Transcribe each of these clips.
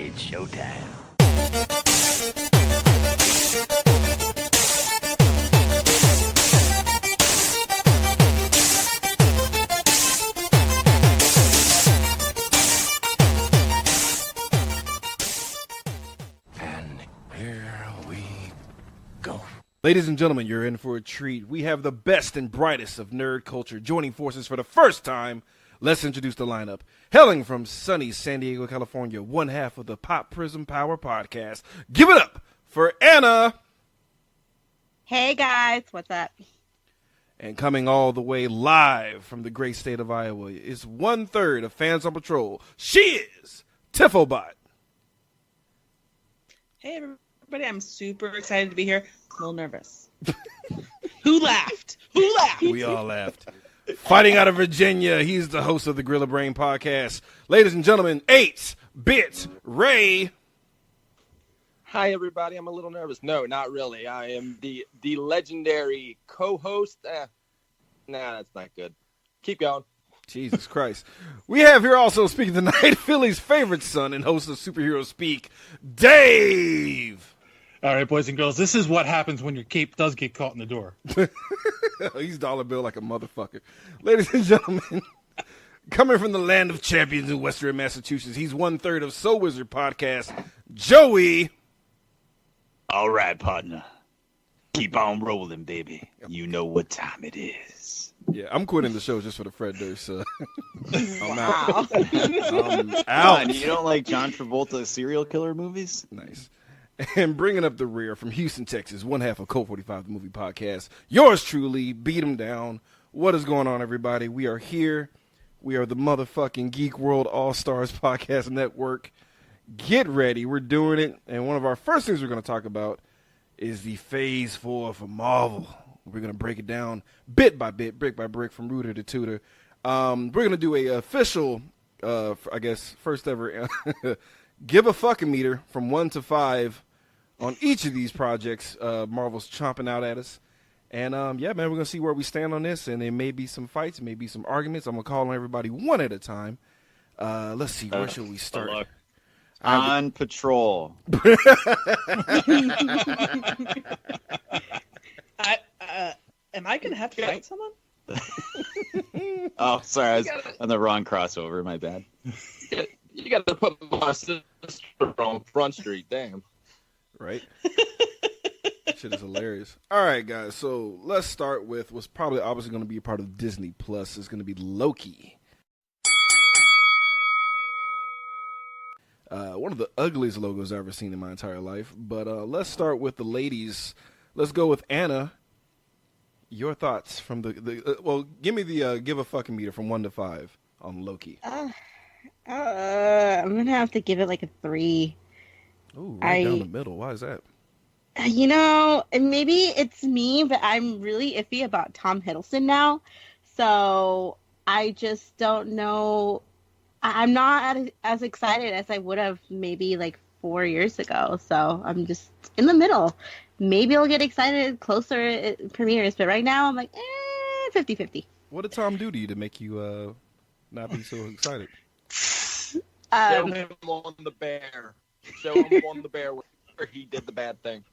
It's showtime. And here we go. Ladies and gentlemen, you're in for a treat. We have the best and brightest of nerd culture joining forces for the first time. Let's introduce the lineup. Hailing from sunny San Diego, California, one half of the Prism Power podcast. Give it up for Anna. Hey guys, what's up? And coming all the way live from the great state of Iowa is 1/3 of Fans on Patrol. She is Tiffobot. Hey everybody, I'm super excited to be here. A little nervous. Who laughed? Who laughed? We all laughed. Fighting out of Virginia, he's the host of the Gorilla Brain podcast. Ladies and gentlemen, 8-Bit Ray. Hi, everybody. I'm a little nervous. No, not really. I am the legendary co-host. Nah, that's not good. Keep going. Jesus Christ. We have here also speaking tonight, Philly's favorite son and host of Superhero Speak, Dave. All right, boys and girls, this is what happens when your cape does get caught in the door. He's dollar bill like a motherfucker. Ladies and gentlemen, coming from the land of champions in Western Massachusetts, he's 1/3 of Soul Wizard podcast, Joey. All right, partner. Keep on rolling, baby. You know what time it is. Yeah, I'm quitting the show just for the Fred Durst. I'm Wow. out. I'm Come out. on, you don't like John Travolta serial killer movies? Nice. And bringing up the rear from Houston, Texas, one half of Code 45, the movie podcast. Yours truly, Beat 'em Down. What is going on, everybody? We are here. We are the motherfucking GWAllStars podcast network. Get ready. We're doing it. And one of our first things we're going to talk about is the Phase 4 for Marvel. We're going to break it down bit by bit, brick by brick, from rooter to tutor. We're going to do a official, I guess, first ever give a fucking meter from 1 to 5 on each of these projects. Marvel's chomping out at us. And, yeah, man, we're going to see where we stand on this. And there may be some fights, maybe some arguments. I'm going to call on everybody one at a time. Let's see, where should we start? On patrol. Am I gonna have to fight someone? Oh, sorry, I was on the wrong crossover. My bad. You got to put my sister on Front Street. Damn. Right? That shit is hilarious. All right, guys. So let's start with what's probably obviously going to be a part of Disney Plus. Is going to be Loki. One of the ugliest logos I've ever seen in my entire life. But let's start with the ladies. Let's go with Anna. Your thoughts from well, give me the give a fucking meter from 1 to 5 on Loki. I'm gonna have to give it like a 3. Ooh, right down the middle. Why is that? You know, and maybe it's me, but I'm really iffy about Tom Hiddleston now. So I just don't know. I'm not as excited as I would have maybe like 4 years ago. So I'm just in the middle. Maybe I'll get excited closer at premieres, but right now I'm like, 50-50. What did Tom do to you to make you not be so excited? Show him on the bear. Show him on the bear where he did the bad thing.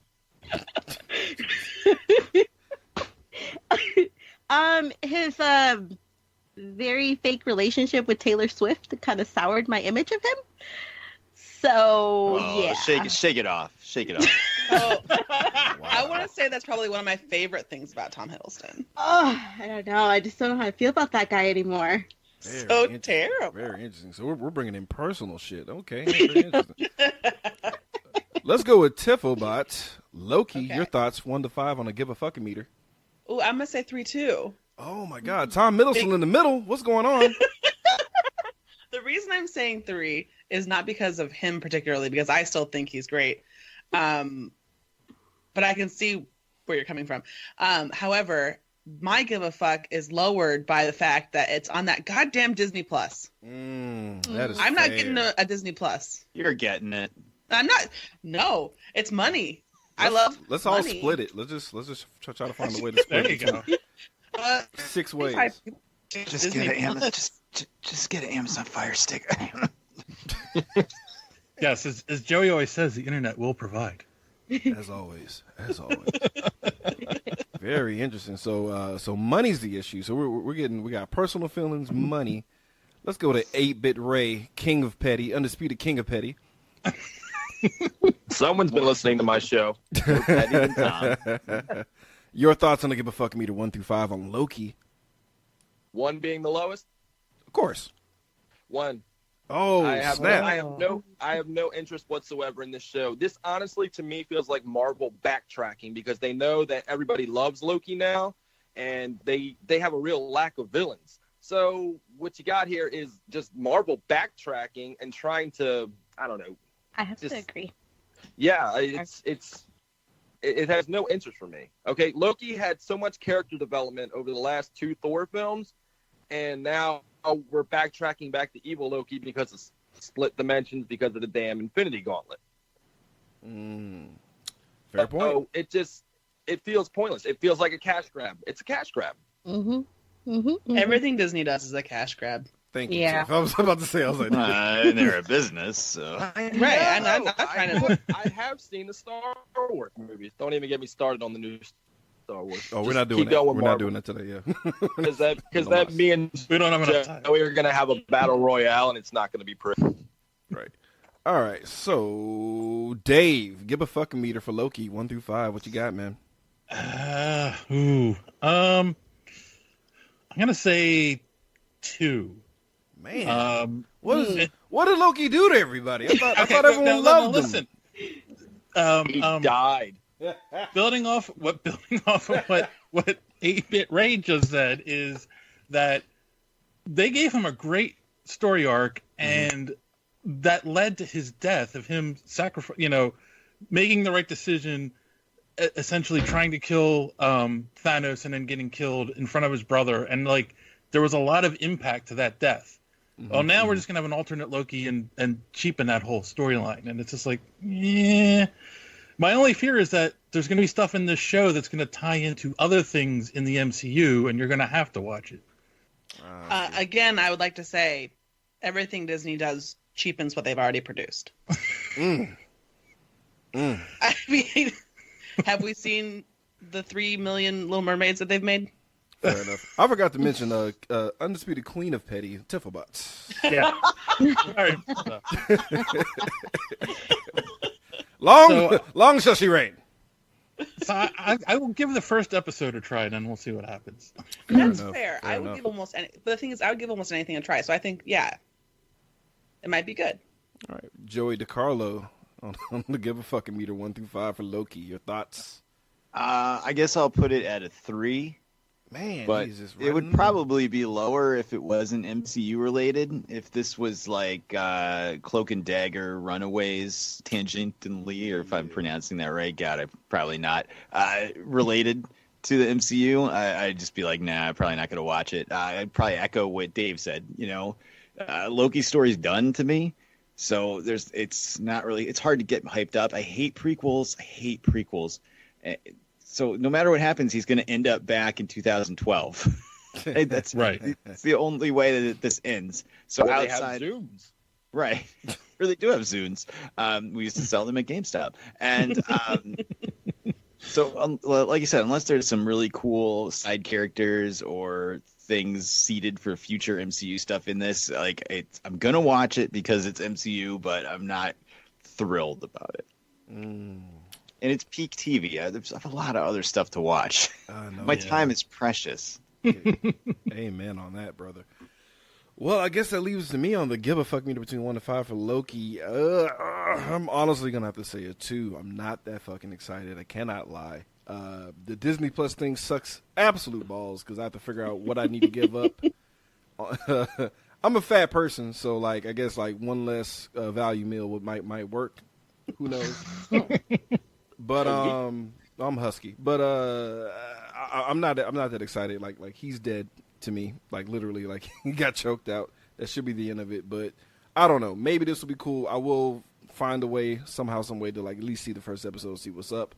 His very fake relationship with Taylor Swift kind of soured my image of him. So yeah, Shake it off. Oh, I want to say that's probably one of my favorite things about Tom Hiddleston. Oh, I don't know. I just don't know how I feel about that guy anymore. So terrible. Very interesting. So we're bringing in personal shit. Okay. Very interesting. Let's go with Tiffobot. Loki, Okay. Your thoughts, 1 to 5 on a give a fucking meter. Oh, I'm gonna say 3 too. Oh my God, Tom Middleton in the middle. What's going on? The reason I'm saying 3 is not because of him particularly, because I still think he's great. But I can see where you're coming from. However, my give a fuck is lowered by the fact that it's on that goddamn Disney Plus. That is I'm not fair. getting a Disney Plus. You're getting it. I'm not. No, it's money. Let's all money. split it. Let's just try to find a way to split There it. you go. 6 ways. Just get an Amazon Fire Stick. Yes, as Joey always says, the internet will provide. As always. Very interesting. So money's the issue. So we got personal feelings, money. Let's go to 8-Bit Ray, King of Petty, undisputed King of Petty. Someone's been listening to my show. More petty than Tom. Your thoughts on the Give a Fuck Meter 1 through 5 on Loki? 1 being the lowest. Of course. 1. Oh, snap. I have no interest whatsoever in this show. This honestly, to me, feels like Marvel backtracking because they know that everybody loves Loki now, and they have a real lack of villains. So what you got here is just Marvel backtracking and trying to, I don't know. I have to agree. Yeah, it has no interest for me. Okay, Loki had so much character development over the last 2 Thor films, and now we're backtracking back to evil Loki because of split dimensions because of the damn Infinity Gauntlet. Fair point. So it feels pointless. It feels like a cash grab. It's a cash grab. Everything Disney does is a cash grab. Thank you. Yeah. Jeff. I was about to say, I was like, And they're a business, so. Right, and I'm not trying to. I have seen the Star Wars movies. Don't even get me started on the new Star Wars. oh, we're Just not doing keep that. going We're with not Marvel. doing that today, yeah. Because that me and We don't have enough time. Joey are going to have a battle royale, and it's not going to be pretty. Right. All right. So, Dave, give a fucking meter for Loki 1 through 5. What you got, man? I'm gonna say 2. Man, what did Loki do to everybody? I thought everyone loved him. Listen, He died. building off of what 8-Bit Ray just said is that they gave him a great story arc, and that led to his death of him making the right decision, essentially trying to kill Thanos and then getting killed in front of his brother, and there was a lot of impact to that death. Well, now we're just gonna have an alternate Loki and cheapen that whole storyline, and it's just yeah. My only fear is that there's gonna be stuff in this show that's gonna tie into other things in the MCU, and you're gonna have to watch it. Again, I would like to say everything Disney does cheapens what they've already produced. I mean, have we seen the 3 million Little Mermaids that they've made? Fair enough. I forgot to mention undisputed queen of petty, Tifflebots. Yeah. Long shall she reign. So I will give the first episode a try, and then we'll see what happens. That's enough, fair. fair I would enough. give almost any. But the thing is, I would give almost anything a try. So I think, yeah, it might be good. All right, Joey DiCarlo on the give a fucking meter 1 through 5 for Loki. Your thoughts? I guess I'll put it at a 3. Man, But Jesus, it would probably be lower if it wasn't MCU related. If this was like Cloak and Dagger, Runaways, tangentially, or if I'm pronouncing that right, God, I'm probably not related to the MCU. I'd just be like, nah, I'm probably not going to watch it. I'd probably echo what Dave said. Loki's story's done to me, so it's not really. It's hard to get hyped up. I hate prequels. So no matter what happens, he's going to end up back in 2012. That's Right. That's the only way that this ends. So Or outside, they have Zooms. right? Or they do have Zunes. We used to sell them at GameStop, and so like you said, unless there's some really cool side characters or things seeded for future MCU stuff in this, I'm gonna watch it because it's MCU, but I'm not thrilled about it. And it's peak TV. I have a lot of other stuff to watch. My time is precious. Amen on that, brother. Well, I guess that leaves to me on the give a fuck meter between 1 and 5 for Loki. I'm honestly going to have to say a 2. I'm not that fucking excited. I cannot lie. The Disney Plus thing sucks absolute balls because I have to figure out what I need to give up. I'm a fat person, so I guess one less value meal might work. Who knows? But I'm husky. But I'm not that excited. Like he's dead to me. Literally, he got choked out. That should be the end of it. But I don't know. Maybe this will be cool. I will find a way, somehow, some way to at least see the first episode, see what's up.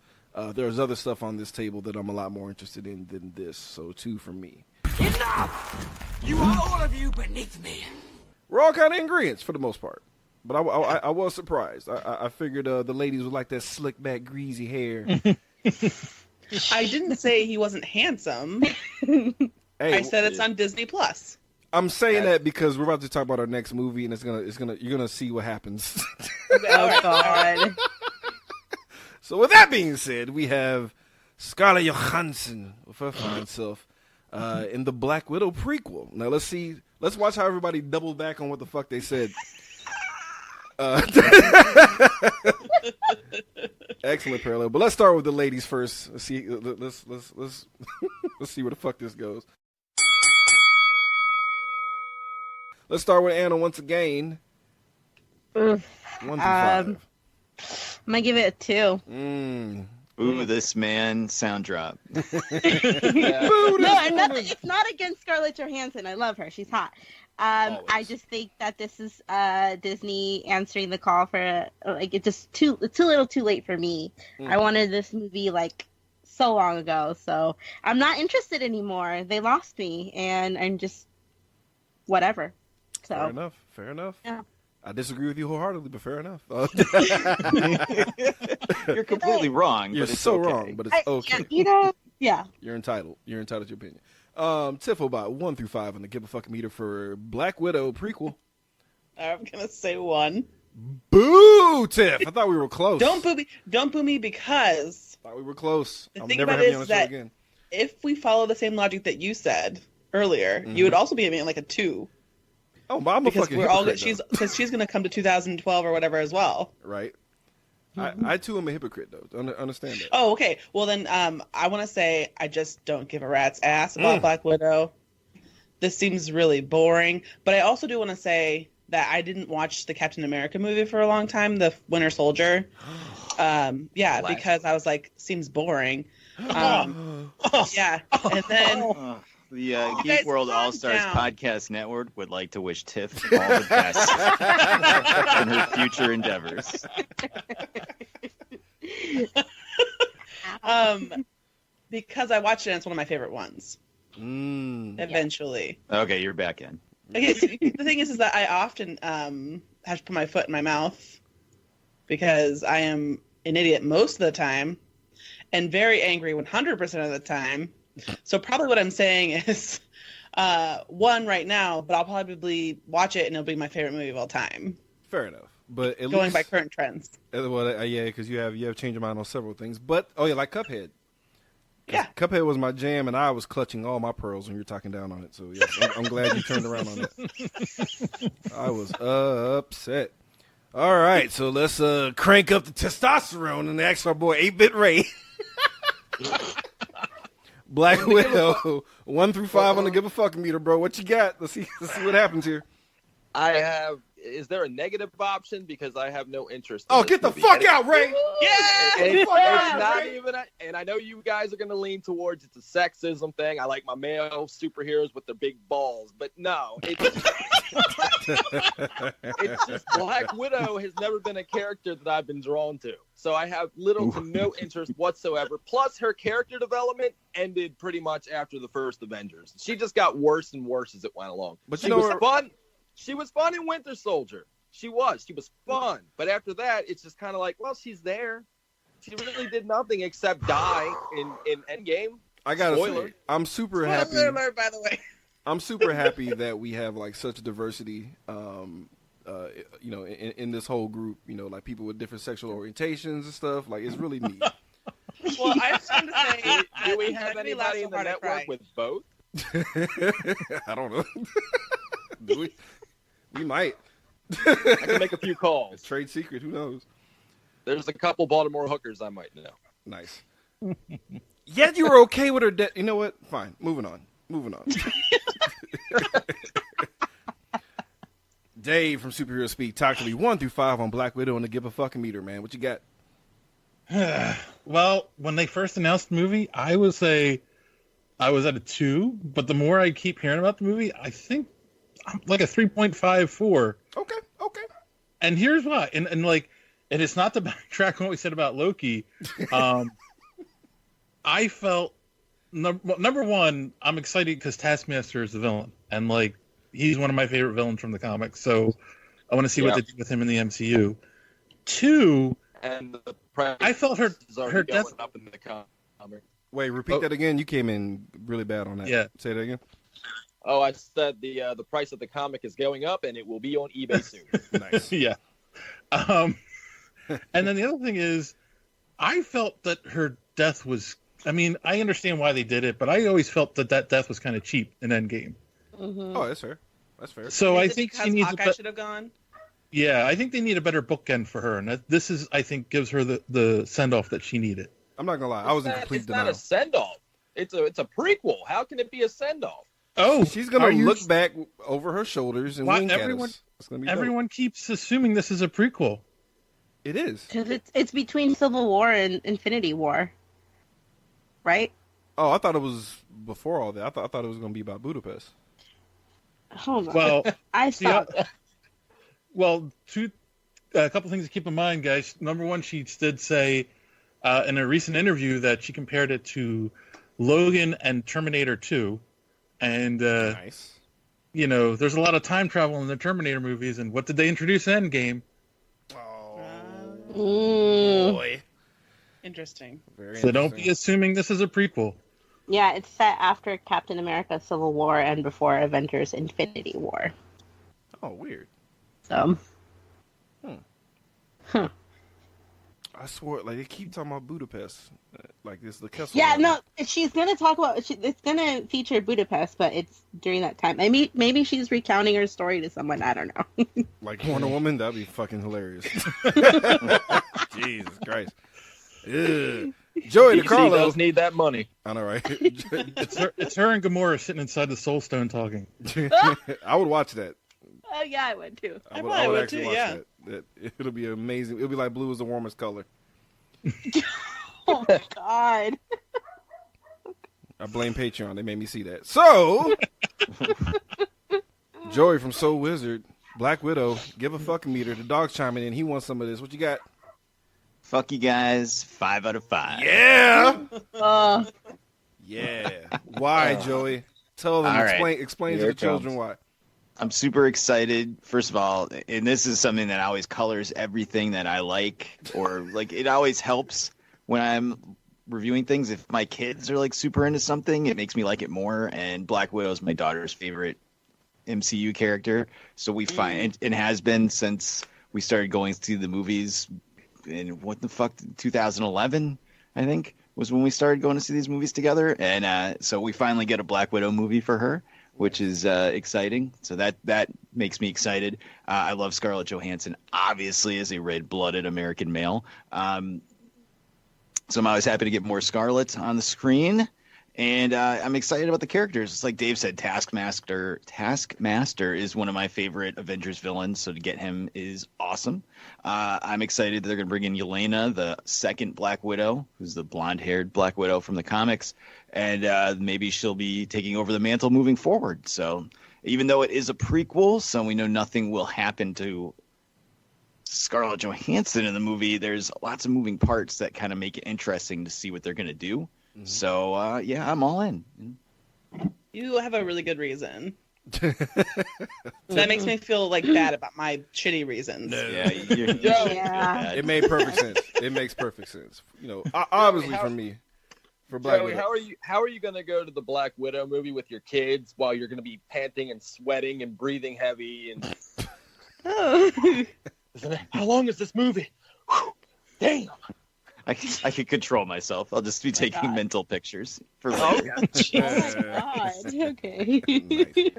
There's other stuff on this table that I'm a lot more interested in than this. So 2 from me. Enough! You are all of you beneath me. We're all kind of ingredients for the most part. But I was surprised. I figured the ladies would like that slick back, greasy hair. I didn't say he wasn't handsome. Hey, I said it's on Disney Plus. I'm saying that because we're about to talk about our next movie, and you're gonna see what happens. Oh God. So with that being said, we have Scarlett Johansson with her fine self in the Black Widow prequel. Now let's watch how everybody double back on what the fuck they said. Excellent parallel, but let's start with the ladies first. Let's see let's see where the fuck this goes. Let's start with Anna once again. 1 through 5. I'm gonna give it a 2. Ooh, this man sound drop. No, it's not against Scarlett Johansson. I love her. She's hot. I just think that this is Disney answering the call for it's a little too late for me. I wanted this movie like so long ago, so I'm not interested anymore. They lost me, and I'm just whatever. So Fair enough. Yeah. I disagree with you wholeheartedly, but fair enough. You're completely wrong. You're but it's so okay. wrong, but it's okay. Yeah. You're entitled. You're entitled to your opinion. Tiffo, 1 through 5 on the give a fuck meter for Black Widow prequel. I'm gonna say 1. Boo, Tiff! I thought we were close. Don't boo me because I thought we were close. The I'll thing never about have it you on is the show that again. if we follow the same logic that you said earlier, you would also be giving it like a 2. Oh, but I'm a Because fucking we're all hypocrite, she's gonna come to 2012 or whatever as well. right? I too am a hypocrite though. Understand that. Oh, okay. Well then, I want to say I just don't give a rat's ass about Black Widow. This seems really boring. But I also do want to say that I didn't watch the Captain America movie for a long time, the Winter Soldier. Because I was like, seems boring. Yeah, and then. The Geek World All-Stars podcast network would like to wish Tiff all the best in her future endeavors. Because I watched it and it's one of my favorite ones. Eventually. Okay, you're back in. Okay, so the thing is that I often have to put my foot in my mouth because I am an idiot most of the time and very angry 100% of the time. So probably what I'm saying is 1 right now, but I'll probably watch it and it'll be my favorite movie of all time. Fair enough. But at going least, by current trends. Well, yeah, because you have changed your mind on several things. But like Cuphead. Yeah, Cuphead was my jam, and I was clutching all my pearls when you were talking down on it. So yes, I'm glad you turned around on it. I was upset. All right, so let's crank up the testosterone and ask our boy 8-Bit Ray. Black Widow, 1 through 5 on the give a fuck meter, bro. What you got? Let's see what happens here. I have. Is there a negative option? Because I have no interest. Oh, get the fuck out, Ray! It's not even. And I know you guys are going to lean towards it's a sexism thing. I like my male superheroes with their big balls, but no, it's just Black Widow has never been a character that I've been drawn to. So I have little to no interest whatsoever. Plus, her character development ended pretty much after the first Avengers. She just got worse and worse as it went along. But she was fun. She was fun in Winter Soldier. She was fun. But after that, it's just kind of like, well, she's there. She really did nothing except die in Endgame. I gotta say, I'm super happy. Spoiler alert, by the way. I'm super happy that we have like such diversity, in this whole group. Like people with different sexual orientations and stuff. Like it's really neat. Well, I just wanted to say, do we have anybody in the network with both? I don't know. Do we? We might. I can make a few calls. It's trade secret. Who knows? There's a couple Baltimore hookers I might know. Nice. Yet you were okay with her death. You know what? Fine. Moving on. Dave from Superhero Speak, talk to me 1 through 5 on Black Widow and the give a fucking meter, man. What you got? Well, when they first announced the movie, I was at a 2, but the more I keep hearing about the movie, I think I'm like a 3.54. Okay. And here's why. And it's not to backtrack on what we said about Loki. I felt number one, I'm excited because Taskmaster is the villain, and like he's one of my favorite villains from the comics. So I want to see what Yeah. they do with him in the MCU. 2, And the price I felt her is already death. going up in the comic. Wait, repeat that again. You came in really bad on that. Yeah. Say that again. Oh, I said the price of the comic is going up, and it will be on eBay soon. Nice. Yeah. And then the other thing is, I felt that her death was. I mean, I understand why they did it, but I always felt that death was kind of cheap in Endgame. Mhm. Oh, that's fair. That's fair. So I Is it think she because needs. Hawkeye should have gone. Yeah, I think they need a better bookend for her, and this is, I think, gives her the send off that she needed. I'm not gonna lie. I was in It's complete not denial. a send off. It's a prequel. How can it be a send off? Oh, She's gonna are you- look back over her shoulders and Why- wink everyone- at us. It's gonna be dope. Everyone keeps assuming this is a prequel. It is. Because it's between Civil War and Infinity War, right? Oh, I thought it was before all that. I thought it was gonna be about Budapest. Hold on. Well, I see, saw. a couple things to keep in mind, guys. Number one, she did say in a recent interview that she compared it to Logan and Terminator 2. And, Nice. you know, there's a lot of time travel in the Terminator movies. And what did they introduce in Endgame? Oh Mm. Interesting. Very So don't be interesting. assuming this is a prequel. Yeah, it's set after Captain America: Civil War and before Avengers: Infinity War. Oh, weird. So. I swore, like they keep talking about Budapest, like this the Kessel. Yeah, Run. no, she's gonna talk about. It's gonna feature Budapest, but it's during that time. Maybe she's recounting her story to someone. I don't know. Like Wonder Woman, that'd be fucking hilarious. Jesus Christ. Ugh. Joey DC DeCarlo. does need that money. I know, right? It's her and Gamora sitting inside the Soul Stone talking. I would watch that. Oh yeah, I would too. I probably would actually too, watch yeah. that. It'll be amazing. It'll be like blue is the warmest color. Oh my god. I blame Patreon. They made me see that. So, Joey from Soul Wizard, Black Widow, give a fucking meter. The dog's chiming in. He wants some of this. What you got? Fuck you guys. 5 out of 5. Yeah. Uh, Yeah. Why, Joey? Tell them. All right. Explain to Here the it children comes. why. I'm super excited. First of all, and this is something that always colors everything that I like, or like it always helps when I'm reviewing things. If my kids are like super into something, it makes me like it more. And Black Widow is my daughter's favorite MCU character, so we find it has been since we started going to the movies in 2011, I think, was when we started going to see these movies together. And so we finally get a Black Widow movie for her, which is exciting. So that makes me excited. I love Scarlett Johansson, obviously, as a red-blooded American male. So I'm always happy to get more Scarlett on the screen. And I'm excited about the characters. It's like Dave said, Taskmaster is one of my favorite Avengers villains, so to get him is awesome. I'm excited that they're going to bring in Yelena, the second Black Widow, who's the blonde-haired Black Widow from the comics, and maybe she'll be taking over the mantle moving forward. So even though it is a prequel, so we know nothing will happen to Scarlett Johansson in the movie, there's lots of moving parts that kind of make it interesting to see what they're going to do. Mm-hmm. So, yeah, I'm all in. You have a really good reason. That makes me feel like bad about my shitty reasons. Yeah, Yeah. It made perfect sense. It makes perfect sense. You know, obviously for me, for Black Joey, Widow. how are you going to go to the Black Widow movie with your kids while you're going to be panting and sweating and breathing heavy? And how long is this movie? Whew, damn. I can control myself. I'll just be taking God. mental pictures for Oh later. my god. Okay. Nice.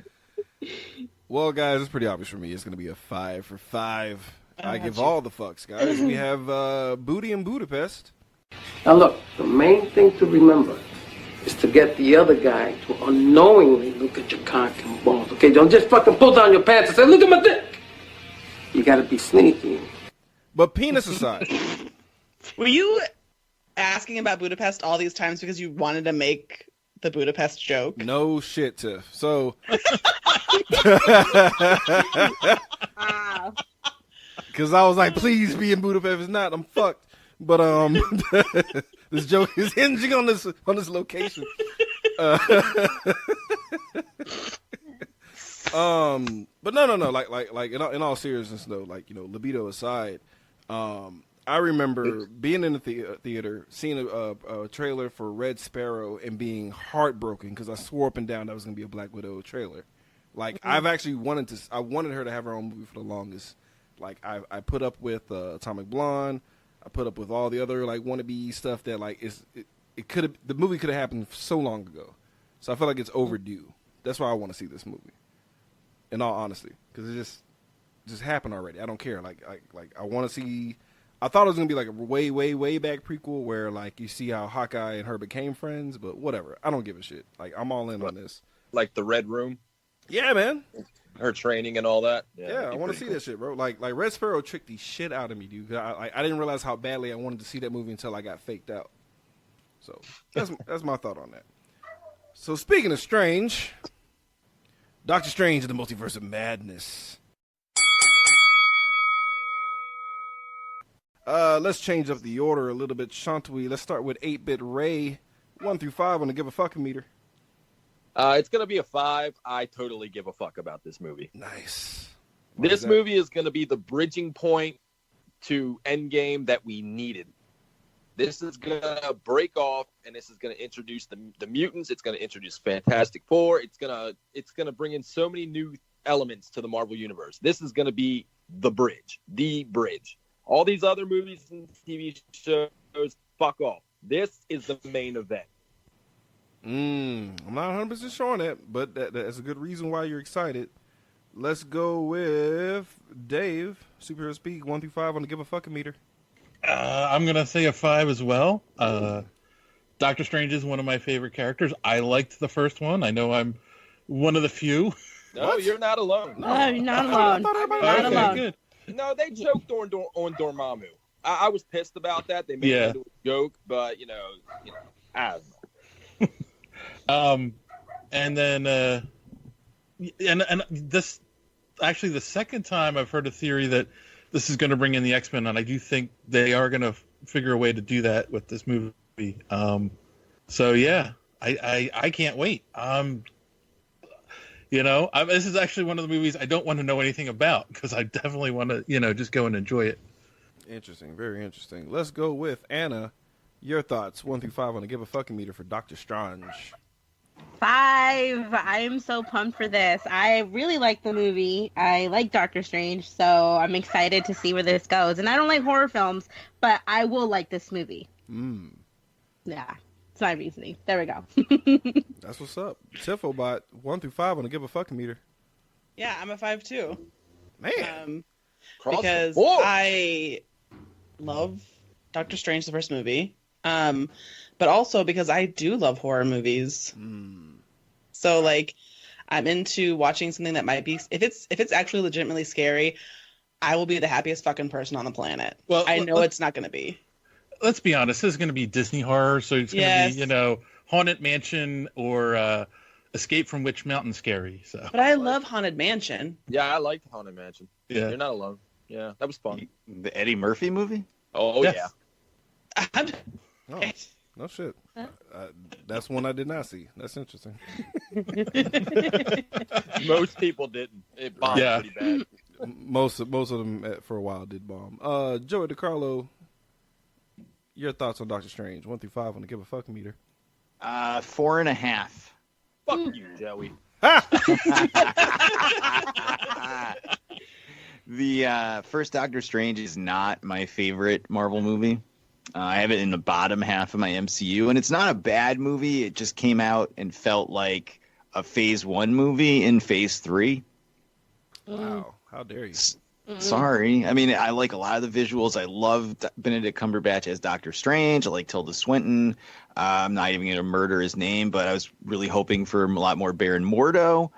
Well, guys, it's pretty obvious for me. It's going to be a 5 for 5. I give all the fucks, guys. We have Booty in Budapest. Now look, the main thing to remember is to get the other guy to unknowingly look at your cock and balls. Okay, don't just fucking pull down your pants and say, "Look at my dick." You gotta be sneaky. But penis aside. Were you asking about Budapest all these times because you wanted to make the Budapest joke? No shit, Tiff. So, Wow. because I was like, please be in Budapest. If it's not, I'm fucked. But this joke is hinging on this location. But no. Like in all seriousness though, like, you know, libido aside, I remember being in the theater, seeing a trailer for Red Sparrow and being heartbroken because I swore up and down that was going to be a Black Widow trailer. Like, I've actually wanted her to have her own movie for the longest. Like, I put up with Atomic Blonde. I put up with all the other, like, wannabe stuff that, like, the movie could have happened so long ago. So I feel like it's overdue. That's why I want to see this movie. In all honesty. Because it just happened already. I don't care. Like I want to see... I thought it was going to be like a way, way, way back prequel where, like, you see how Hawkeye and her became friends, but whatever. I don't give a shit. Like, I'm all in on this. Like the Red Room? Yeah, man. Her training and all that? Yeah, I want to see that shit, bro. Like Red Sparrow tricked the shit out of me, dude. I didn't realize how badly I wanted to see that movie until I got faked out. So, that's my thought on that. So, speaking of Strange, Doctor Strange and the Multiverse of Madness. Let's change up the order a little bit, Shantui. Let's start with 8-Bit Ray. 1 through 5 on the give a fucking meter. It's going to be a 5. I totally give a fuck about this movie. Nice. This movie is going to be the bridging point to Endgame that we needed. This is going to break off, and this is going to introduce the mutants. It's going to introduce Fantastic Four. It's going to bring in so many new elements to the Marvel Universe. This is going to be the bridge. All these other movies and TV shows, fuck off. This is the main event. I'm not 100% sure on that, but that's a good reason why you're excited. Let's go with Dave. Superhero Speak, 1 through 5 on the give a fucking meter. I'm going to say a 5 as well. Doctor Strange is one of my favorite characters. I liked the first one. I know I'm one of the few. No, you're not alone. No, you're not alone. Not alone. Good. No, they joked on Dormammu. I was pissed about that. They made it into a joke, but you know, I don't know. And then, and this actually the second time I've heard a theory that this is going to bring in the X-Men, and I do think they are going to figure a way to do that with this movie. So yeah, I can't wait. This is actually one of the movies I don't want to know anything about because I definitely want to, just go and enjoy it. Interesting, very interesting. Let's go with Anna. Your thoughts, 1 through 5 on the give a fucking meter for Doctor Strange. 5. I'm so pumped for this. I really like the movie. I like Doctor Strange, so I'm excited to see where this goes. And I don't like horror films, but I will like this movie. Yeah, it's my reasoning. There we go. That's what's up. Tifobot, 1 through 5 on the give a fucking meter. Yeah, I'm a 5 too. Man. Because I love Doctor Strange, the first movie. But also because I do love horror movies. So like I'm into watching something that might be if it's actually legitimately scary, I will be the happiest fucking person on the planet. Well, I know it's not going to be. Let's be honest, this is going to be Disney horror, so it's going to be, Haunted Mansion or Escape from Witch Mountain scary. So. But I love Haunted Mansion. Yeah, I liked Haunted Mansion. Yeah. You're not alone. Yeah, that was fun. The Eddie Murphy movie? Oh, yes. Yeah. Oh, no shit. That's one I did not see. That's interesting. Most people didn't. It bombed pretty bad. Most of them for a while did bomb. Joey DiCarlo, your thoughts on Doctor Strange? 1 through 5 on the give a fucking meter. 4.5. Fuck you, Joey. The first Doctor Strange is not my favorite Marvel movie. I have it in the bottom half of my MCU, and it's not a bad movie. It just came out and felt like a Phase 1 movie in Phase 3. Wow, how dare you? Sorry. I mean, I like a lot of the visuals. I love Benedict Cumberbatch as Doctor Strange. I like Tilda Swinton. I'm not even going to murder his name, but I was really hoping for a lot more Baron Mordo.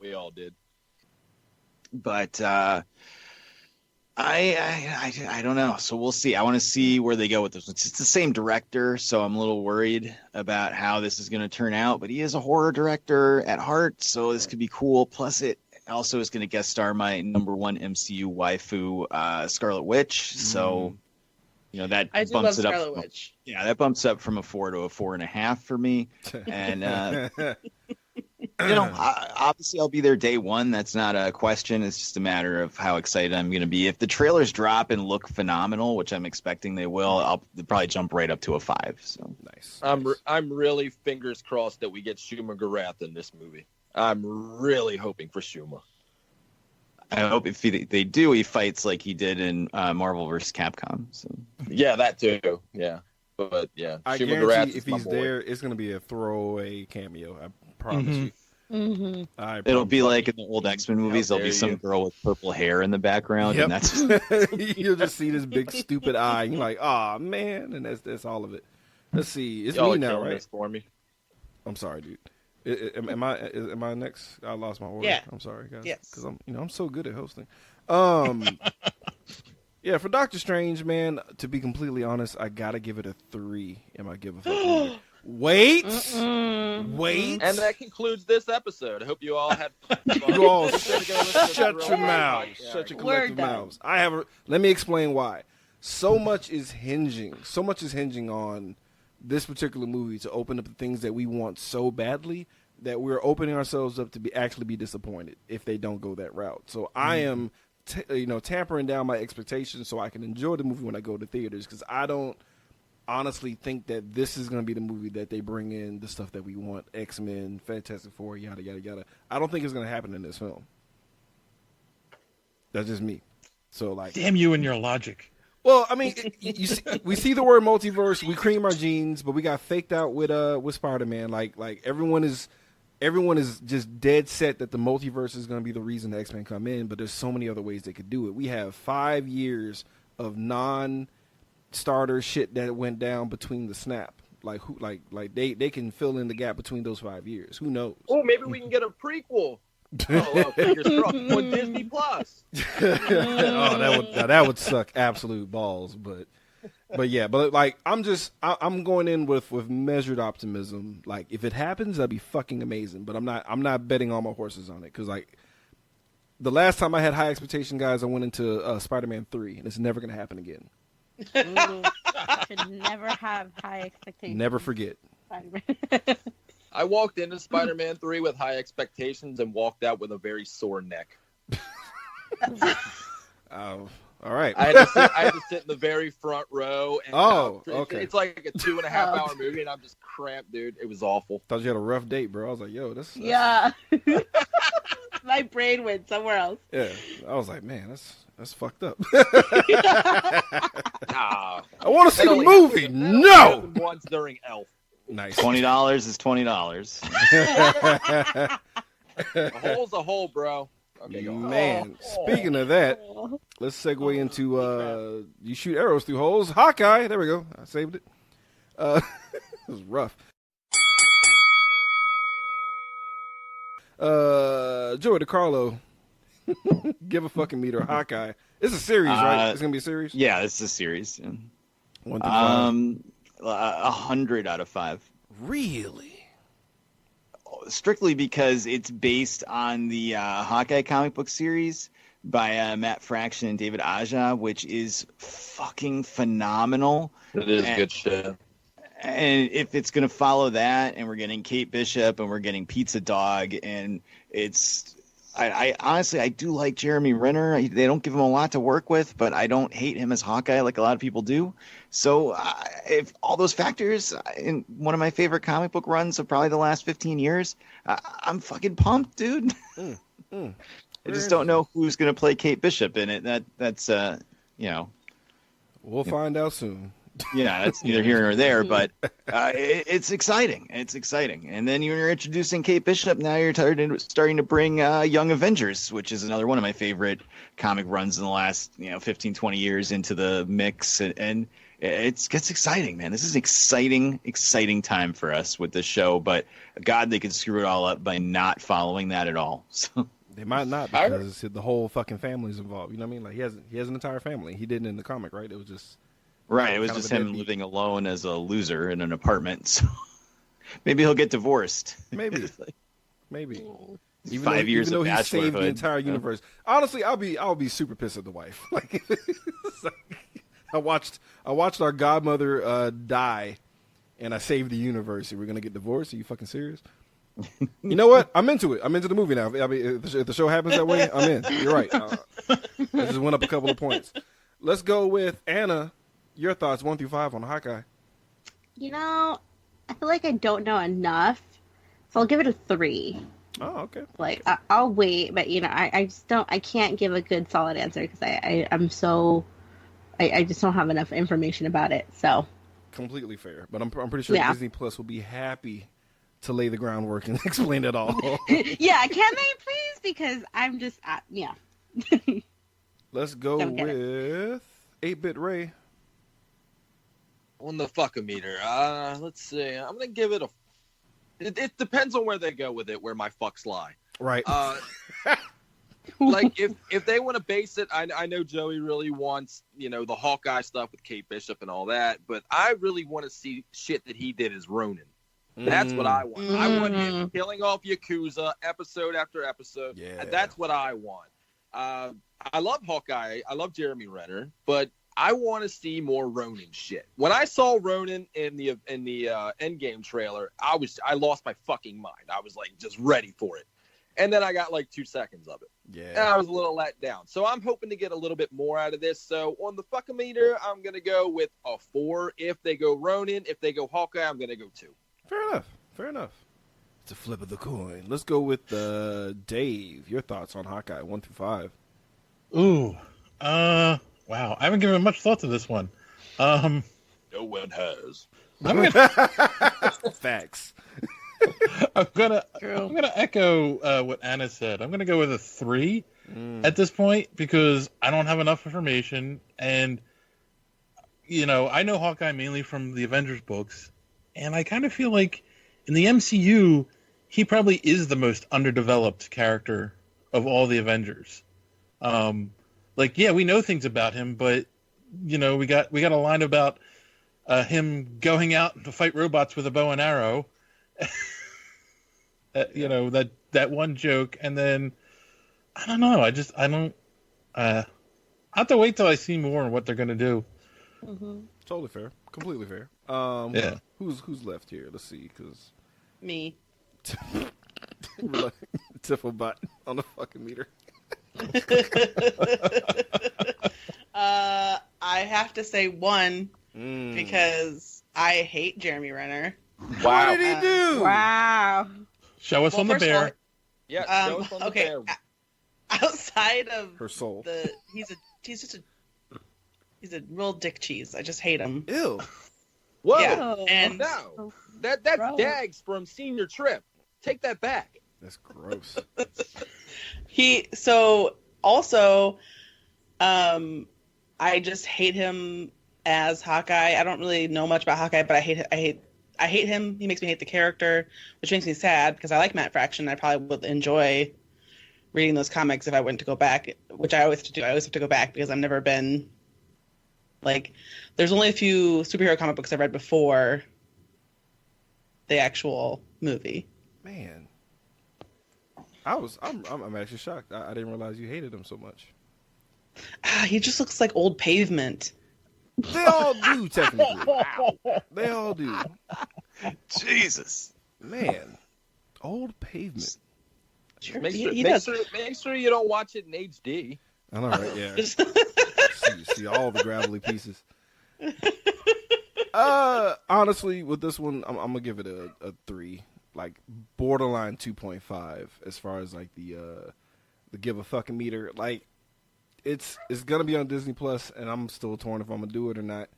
We all did. But I don't know. So we'll see. I want to see where they go with this. It's the same director, so I'm a little worried about how this is going to turn out. But he is a horror director at heart, so this could be cool. Plus, it also is going to guest star my #1 MCU waifu, Scarlet Witch. So, that I do bumps love it up. Scarlet Witch. Yeah, that bumps up from a 4 to a 4.5 for me. And Obviously I'll be there day one. That's not a question. It's just a matter of how excited I'm going to be. If the trailers drop and look phenomenal, which I'm expecting they will, I'll probably jump right up to a 5. So nice. I'm really fingers crossed that we get Shuma Gorath in this movie. I'm really hoping for Shuma. I hope if they do, he fights like he did in Marvel vs. Capcom. So yeah, that too. Yeah, but yeah, I Shuma guarantee Gorath if is my he's boy. there, it's going to be a throwaway cameo. I promise you. It'll be like in the old X-Men movies. There'll be some girl with purple hair in the background, and that's you'll just see this big stupid eye. And you're like, oh man, and that's all of it. Let's see, it's Y'all me are now, killing right? this for me. I'm sorry, dude. Am I next? I lost my order. Yeah. I'm sorry, guys. Yes. Because I'm so good at hosting. Yeah, for Doctor Strange, man. To be completely honest, I gotta give it a 3. Am I give a fuck? Wait. And that concludes this episode. I hope you all had fun. You all Shut shut your mouths. Shut your collective mouths. Let me explain why. So much is hinging on this particular movie to open up the things that we want so badly that we're opening ourselves up to actually be disappointed if they don't go that route. So I am, tampering down my expectations so I can enjoy the movie when I go to theaters, because I don't honestly think that this is going to be the movie that they bring in the stuff that we want. X-Men, Fantastic Four, yada, yada, yada. I don't think it's going to happen in this film. That's just me. So, like, damn you and your logic. Well, I mean, we see the word multiverse, we cream our jeans, but we got faked out with Spider-Man. Like everyone is just dead set that the multiverse is going to be the reason the X-Men come in, but there's so many other ways they could do it. We have 5 years of non-starter shit that went down between the snap. Like they can fill in the gap between those 5 years. Who knows? Oh, maybe we can get a prequel. Fingers crossed on Disney Plus. that would suck absolute balls, but like I'm going in with measured optimism. Like if it happens, that'd be fucking amazing. But I'm not betting all my horses on it, because like the last time I had high expectation, guys, I went into Spider-Man 3, and it's never gonna happen again. Ooh, should never have high expectations. Never forget. I walked into Spider-Man 3 with high expectations and walked out with a very sore neck. All right. I had to sit in the very front row. And okay. It's like a 2.5 hour movie, and I'm just cramped, dude. It was awful. Thought you had a rough date, bro. I was like, yo, that's yeah. My brain went somewhere else. Yeah, I was like, man, that's fucked up. Nah, I want to see the movie. No. Once during Elf. Nice. $20 is $20. A hole's a hole, bro. Okay, go. Man, speaking of that, let's segue into you shoot arrows through holes. Hawkeye. There we go. I saved it. It was rough. Joey DiCarlo. Give a fucking meter. Hawkeye. It's a series, right? It's gonna be a series. Yeah, it's a series. Yeah. 1 through 5. 100 out of 5. Really? Strictly because it's based on the Hawkeye comic book series by Matt Fraction and David Aja, which is fucking phenomenal. It is good shit. And if it's going to follow that, and we're getting Kate Bishop, and we're getting Pizza Dog, and I honestly, I do like Jeremy Renner. They don't give him a lot to work with, but I don't hate him as Hawkeye like a lot of people do. So if all those factors in one of my favorite comic book runs of probably the last 15 years, I'm fucking pumped, dude. I just don't know who's going to play Kate Bishop in it. That's We'll find out soon. Yeah, that's neither here nor there, but it's exciting. It's exciting. And then you're introducing Kate Bishop. Now you're starting to bring Young Avengers, which is another one of my favorite comic runs in the last 15, 20 years into the mix. And it gets exciting, man. This is an exciting time for us with this show. But, God, they could screw it all up by not following that at all. So they might not, because the whole fucking family's involved. You know what I mean? Like he has an entire family. He didn't in the comic, right? It was just... Right, it was just him living alone as a loser in an apartment. So maybe he'll get divorced. Maybe. Even 5 years even of though he saved the bachelorhood. entire universe. Honestly, I'll be super pissed at the wife. Like, I watched our godmother die, and I saved the universe. We're gonna get divorced? Are you fucking serious? You know what? I'm into it. I'm into the movie now. I mean, if the show happens that way, I'm in. You're right. I just went up a couple of points. Let's go with Anna. Your thoughts, 1 through 5 on Hawkeye. You know, I feel like I don't know enough, so I'll give it a 3. Oh, okay. Like, I'll wait, but you know, I just don't. I can't give a good solid answer because I'm so. I just don't have enough information about it. So. Completely fair, but I'm pretty sure Disney Plus will be happy to lay the groundwork and explain it all. Yeah, can they please? Because I'm just, yeah. Let's go with 8-Bit Ray. On the fuck-a-meter, let's see. I'm gonna give it a. It depends on where they go with it, where my fucks lie. Right. Like if they want to base it, I know Joey really wants, you know, the Hawkeye stuff with Kate Bishop and all that, but I really want to see shit that he did as Ronin. That's what I want. I want him killing off Yakuza episode after episode. Yeah. That's what I want. I love Hawkeye. I love Jeremy Renner, but I want to see more Ronin shit. When I saw Ronin in the Endgame trailer, I lost my fucking mind. I was like just ready for it. And then I got like 2 seconds of it. Yeah. And I was a little let down. So I'm hoping to get a little bit more out of this. So on the fuck-a-meter, I'm going to go with a 4. If they go Ronin, if they go Hawkeye, I'm going to go 2. Fair enough. It's a flip of the coin. Let's go with Dave. Your thoughts on Hawkeye, 1 through 5. Ooh. Wow. I haven't given much thought to this one. No one has. Facts. I'm gonna echo what Anna said. I'm gonna go with a 3 at this point because I don't have enough information, and you know I know Hawkeye mainly from the Avengers books, and I kind of feel like in the MCU he probably is the most underdeveloped character of all the Avengers. Like we know things about him, but you know we got a line about him going out to fight robots with a bow and arrow. You know that one joke, and then I don't know. I don't. I have to wait till I see more on what they're gonna do. Mm-hmm. Totally fair, completely fair. Yeah. Who's left here? Let's see, because Me. Tiffle bot on the fucking meter. I have to say 1 because I hate Jeremy Renner. Wow. What did he do? Wow. Show us on the bear. Yeah, show us on the bear. Outside of her soul, he's a real dick cheese. I just hate him. Ew. Whoa. Yeah. And no, that's Dags from Senior Trip. Take that back. That's gross. I just hate him as Hawkeye. I don't really know much about Hawkeye, but I hate him. He makes me hate the character, which makes me sad because I like Matt Fraction. I probably would enjoy reading those comics if I went to go back, which I always have to do. I always have to go back because I've never been like. There's only a few superhero comic books I've read before the actual movie. Man, I'm actually shocked. I didn't realize you hated him so much. He just looks like old pavement. They all do, technically. They all do. Jesus. Man. Old pavement. Sure, Make sure you don't watch it in HD. I know, right? Yeah. see all the gravelly pieces. Honestly, with this one, I'm gonna give it a 3, like borderline 2.5 as far as like the give a fucking meter. Like it's gonna be on Disney Plus, and I'm still torn if I'm gonna do it or not.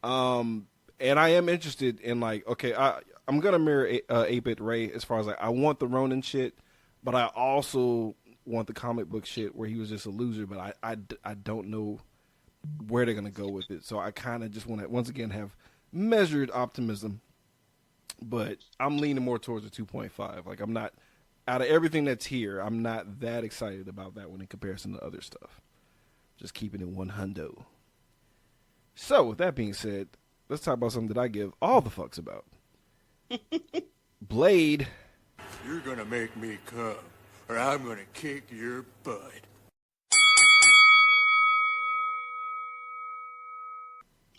And I am interested in like, okay, I'm gonna mirror 8-Bit Ray as far as like I want the Ronin shit, but I also want the comic book shit where he was just a loser, but I don't know where they're gonna go with it. So I kind of just want to once again have measured optimism, but I'm leaning more towards a 2.5. Like I'm not, out of everything that's here, I'm not that excited about that one in comparison to other stuff. Just keeping it 100. So with that being said, let's talk about something that I give all the fucks about. Blade. You're gonna make me come, or I'm gonna kick your butt.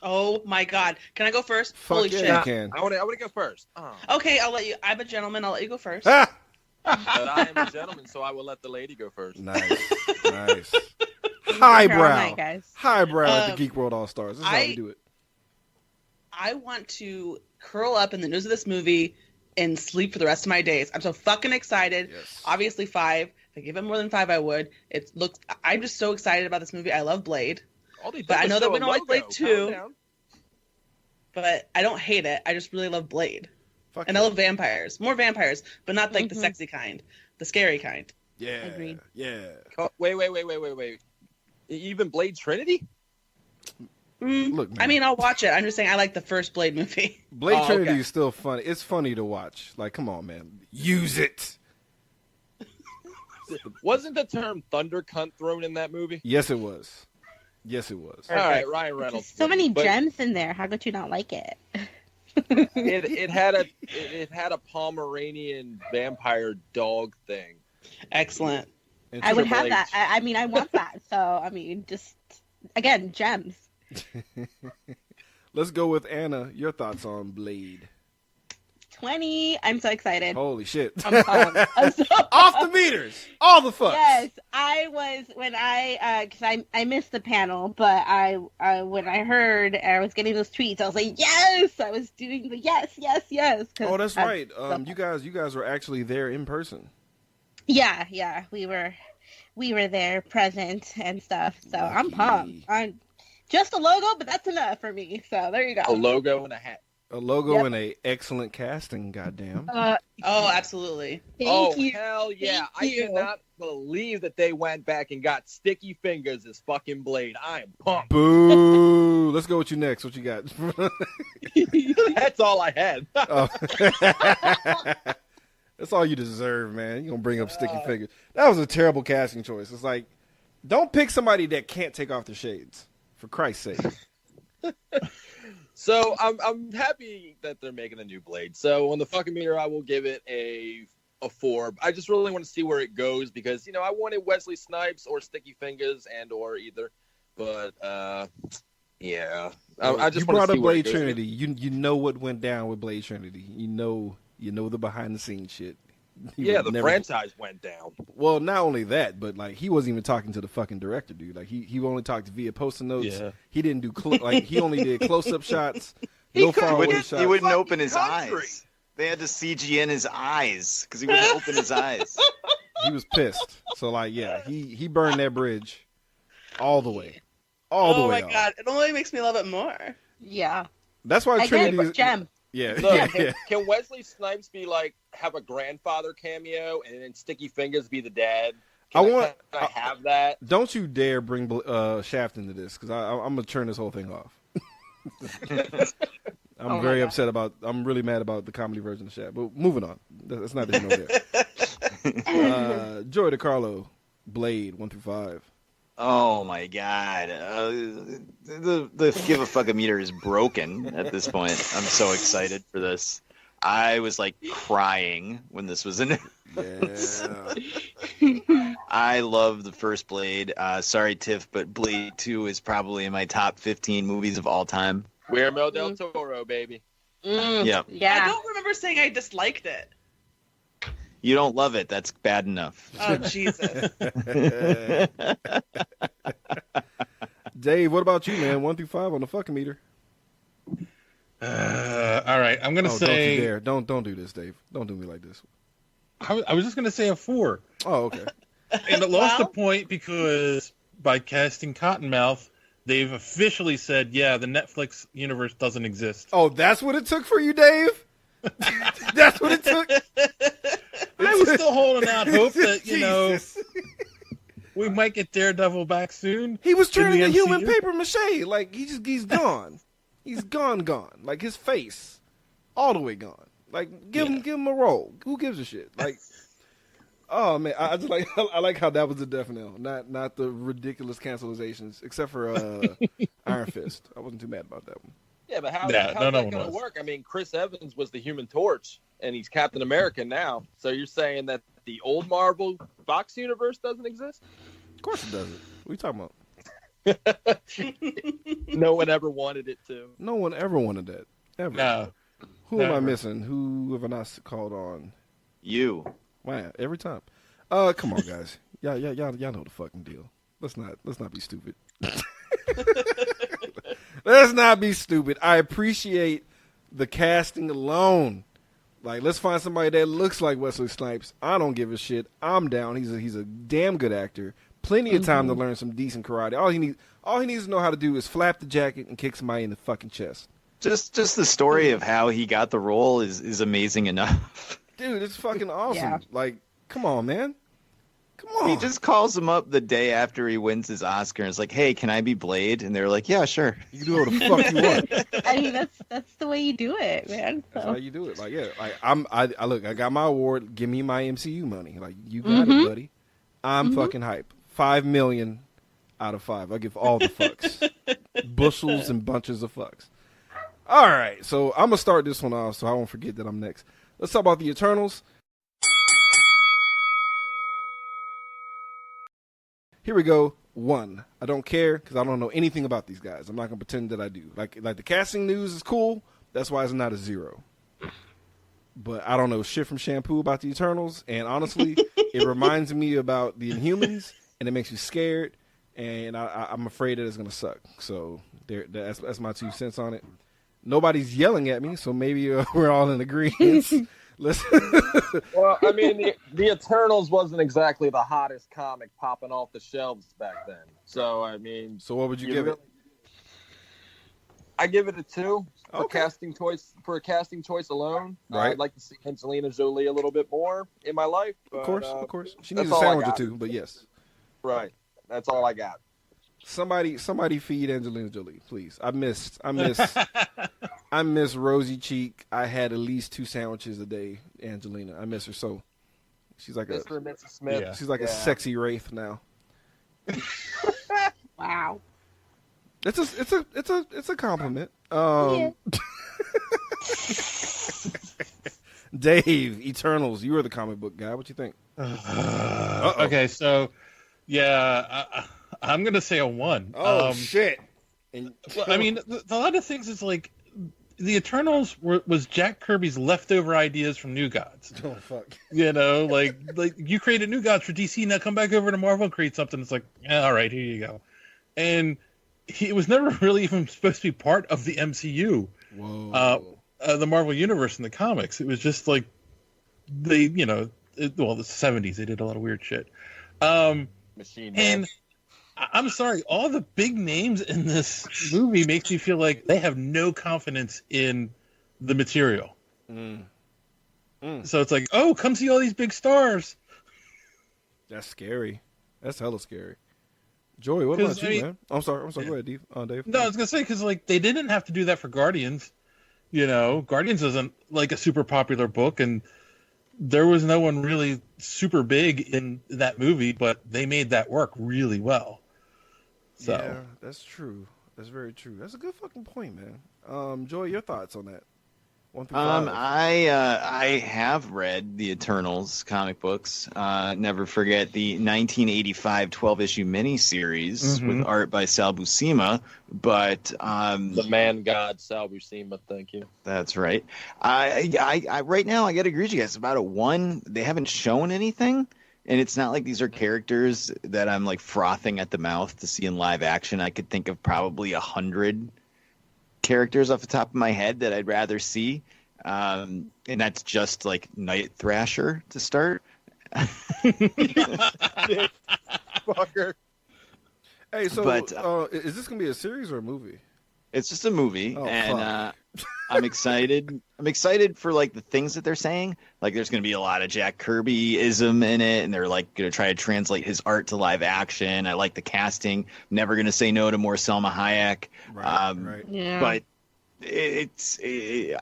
Oh my God! Can I go first? Fuck Holy yeah, shit! you can. I want to go first. Oh. Okay, I'll let you. I'm a gentleman. I'll let you go first. Ah! But I am a gentleman, so I will let the lady go first. Nice, nice. All Highbrow, night, guys. highbrow at the Geek World All Stars. This is how we I- do it. I want to curl up in the news of this movie and sleep for the rest of my days. I'm so fucking excited. Yes. Obviously 5. If I give it more than 5, I would. I'm just so excited about this movie. I love Blade, All they did But I was know that show we a don't like logo. Blade 2. Calm down. but I don't hate it. I just really love Blade. Fuck And yeah. I love vampires. More vampires, but not like the Mhm. sexy kind. The scary kind. Yeah, Agreed. yeah. Wait. Even Blade Trinity? Look, man. I mean, I'll watch it. I'm just saying I like the first Blade movie. Blade Oh, Trinity okay. is still funny. It's funny to watch. Like, come on, man. Use it. Wasn't the term thunder cunt thrown in that movie? Yes, it was. Yes, it was. All right, Ryan There's Reynolds. so many But gems in there. How could you not like it? It had a Pomeranian vampire dog thing. Excellent. And I would Triple have H. that. I mean, I want that. So, I mean, just, again, gems. Let's go with Anna. Your thoughts on Blade? 20. I'm so excited. Holy shit. I'm pumped. I'm so Off the meters. All the fucks. Yes, I was when because I missed the panel, but I when I heard I was getting those tweets, I was like, yes, I was doing the yes. 'Cause Oh, that's I'm right. so- You guys were actually there in person. Yeah, we were there, present and stuff. So I'm Lucky. pumped. I'm just a logo, but that's enough for me. So there you go. A logo and a hat. A logo Yep. and a excellent casting. Goddamn. Oh, absolutely. Oh, Thank you. hell yeah. Thank you. I cannot believe that they went back and got Sticky Fingers as fucking Blade. I am pumped. Boo. Let's go with you next. What you got? That's all I had. Oh. That's all you deserve, man. You gonna bring up Sticky Fingers? That was a terrible casting choice. It's like, don't pick somebody that can't take off their shades. For Christ's sake. So I'm happy that they're making a new Blade. So on the fucking meter, I will give it a 4. I just really want to see where it goes because I wanted Wesley Snipes or Sticky Fingers or either, but yeah. I just you want brought to see up where it Blade goes. Trinity. You know what went down with Blade Trinity. You know the behind the scenes shit. He Yeah, would the never- franchise went down. Well, not only that, but like he wasn't even talking to the fucking director, dude. Like he only talked via post-it notes. Yeah. He didn't do he only did close-up shots, no far away shots. He wouldn't open his country. eyes. They had to CG in his eyes because he wouldn't open his eyes. He was pissed. So like, yeah, he burned that bridge all the way, all the Oh way. my off. God, it only makes me love it more. Yeah, That's why I get Trinity it for is gem. Yeah, Look, yeah. can Wesley Snipes be like have a grandfather cameo and then Sticky Fingers be the dad? Can I have that? Don't you dare bring Shaft into this because I'm gonna turn this whole thing off. I'm Oh my very God. upset about. I'm really mad about the comedy version of Shaft. But moving on. That's not there nor there. Joy DeCarlo, Blade 1 through 5. Oh my God! The give a fuck meter is broken at this point. I'm so excited for this. I was like crying when this was in. Yeah. I love the first Blade. Sorry, Tiff, but Blade 2 is probably in my top 15 movies of all time. Guillermo del Toro, baby. Yeah. I Yeah. don't remember saying I disliked it. You don't love it. That's bad enough. Oh, Jesus. Dave, what about you, man? 1 through 5 on the fucking meter. All right, I'm gonna Oh, say. don't you dare! Don't do this, Dave. Don't do me like this. I was just gonna say a 4, Oh, okay. and it lost a Well- point because by casting Cottonmouth, they've officially said, yeah, the Netflix universe doesn't exist. Oh, that's what it took for you, Dave. That's what it took. I was still holding out hope that Jesus. we might get Daredevil back soon. He was in turning the to human MCU. paper mache. Like he's gone. He's gone. Like his face, all the way gone. Like give him a role. Who gives a shit? Like, oh man, I just like I like how that was the death knell, not the ridiculous cancelizations, except for Iron Fist. I wasn't too mad about that one. Yeah, but how's Yeah, that no going one to was. work? I mean, Chris Evans was the Human Torch, and he's Captain America now. So you're saying that the old Marvel Fox universe doesn't exist? Of course it doesn't. What are you talking about? No one ever wanted it to. No one ever wanted that. Ever. No. Who am I never. missing? Who have I not called on? You. Wow, every time. Come on, guys. Y'all know the fucking deal. Let's not be stupid. Let's not be stupid. I appreciate the casting alone. Like, let's find somebody that looks like Wesley Snipes. I don't give a shit. I'm down. He's a damn good actor. Plenty of time to learn some decent karate. All he needs to know how to do is flap the jacket and kick somebody in the fucking chest. Just the story of how he got the role is amazing enough. Dude, it's fucking awesome. Yeah. Like, come on, man. Come on. He just calls him up the day after he wins his Oscar and is like, "Hey, can I be Blade?" And they're like, "Yeah, sure." You can do whatever the fuck you want. I mean, that's the way you do it, man. That's So. how you do it. Like, yeah, like I look, I got my award. Give me my MCU money. Like, you got it, buddy. I'm fucking hype. 5 million out of 5. I give all the fucks, bushels and bunches of fucks. All right, so I'm gonna start this one off so I won't forget that I'm next. Let's talk about the Eternals. Here we go. 1. I don't care because I don't know anything about these guys. I'm not gonna pretend that I do. Like the casting news is cool. That's why it's not a 0. But I don't know shit from shampoo about the Eternals, and honestly, it reminds me about the Inhumans, and it makes me scared, and I'm afraid that it's gonna suck. So that's my 2 cents on it. Nobody's yelling at me, so maybe we're all in agreement. Well, I mean, the Eternals wasn't exactly the hottest comic popping off the shelves back then. So, I mean... So what would you give it? I give it a 2 for Okay. casting choice. For a casting choice alone, Right. I'd like to see Angelina Jolie a little bit more in my life. But, Of course. She needs that's a all I sandwich or got. 2, but yes. Right. That's all I got. Somebody feed Angelina Jolie, please. I miss Rosy Cheek. I had at least 2 sandwiches a day, Angelina. I miss her so. She's like Mr. and Mrs. Smith. Yeah. she's like a sexy wraith now. Wow. It's a compliment. Yeah. Dave, Eternals, you are the comic book guy. What you think? Okay, so yeah, I'm gonna say a 1. Shit. And, Well, I mean, a lot of things is like the Eternals was Jack Kirby's leftover ideas from New Gods. oh fuck. You know, like you created New Gods for DC, now come back over to Marvel and create something. It's like, all right, here you go. And he was never really even supposed to be part of the MCU, Whoa. the Marvel Universe in the comics. It was just like the 70s, they did a lot of weird shit. Machine And Man. I'm sorry, all the big names in this movie makes me feel like they have no confidence in the material. So it's like, oh, come see all these big stars. That's scary. That's hella scary. Joey, what 'Cause, about you, I mean- man? I'm sorry. Go ahead, Dave. Dave. No, I was gonna say because like they didn't have to do that for Guardians. You know, Guardians isn't like a super popular book, and there was no one really super big in that movie, but they made that work really well. So Yeah, that's true. That's very true. That's a good fucking point, man. Joey, your thoughts on that? 1 through 5. I have read the Eternals comic books. Never forget the 1985 12-issue miniseries with art by Sal Buscema. But The man god Sal Buscema, thank you. that's right. I right now I got to agree with you guys about a 1. They haven't shown anything, and it's not like these are characters that I'm like frothing at the mouth to see in live action. I could think of probably 100 characters off the top of my head that I'd rather see, and that's just like Night Thrasher to start. Fucker. Hey, so but, is this gonna be a series or a movie? It's just a movie, Oh, and I'm excited. I'm excited for like the things that they're saying. Like, there's going to be a lot of Jack Kirby-ism in it, and they're like going to try to translate his art to live action. I like the casting. Never going to say no to more Selma Hayek. Right. Yeah. But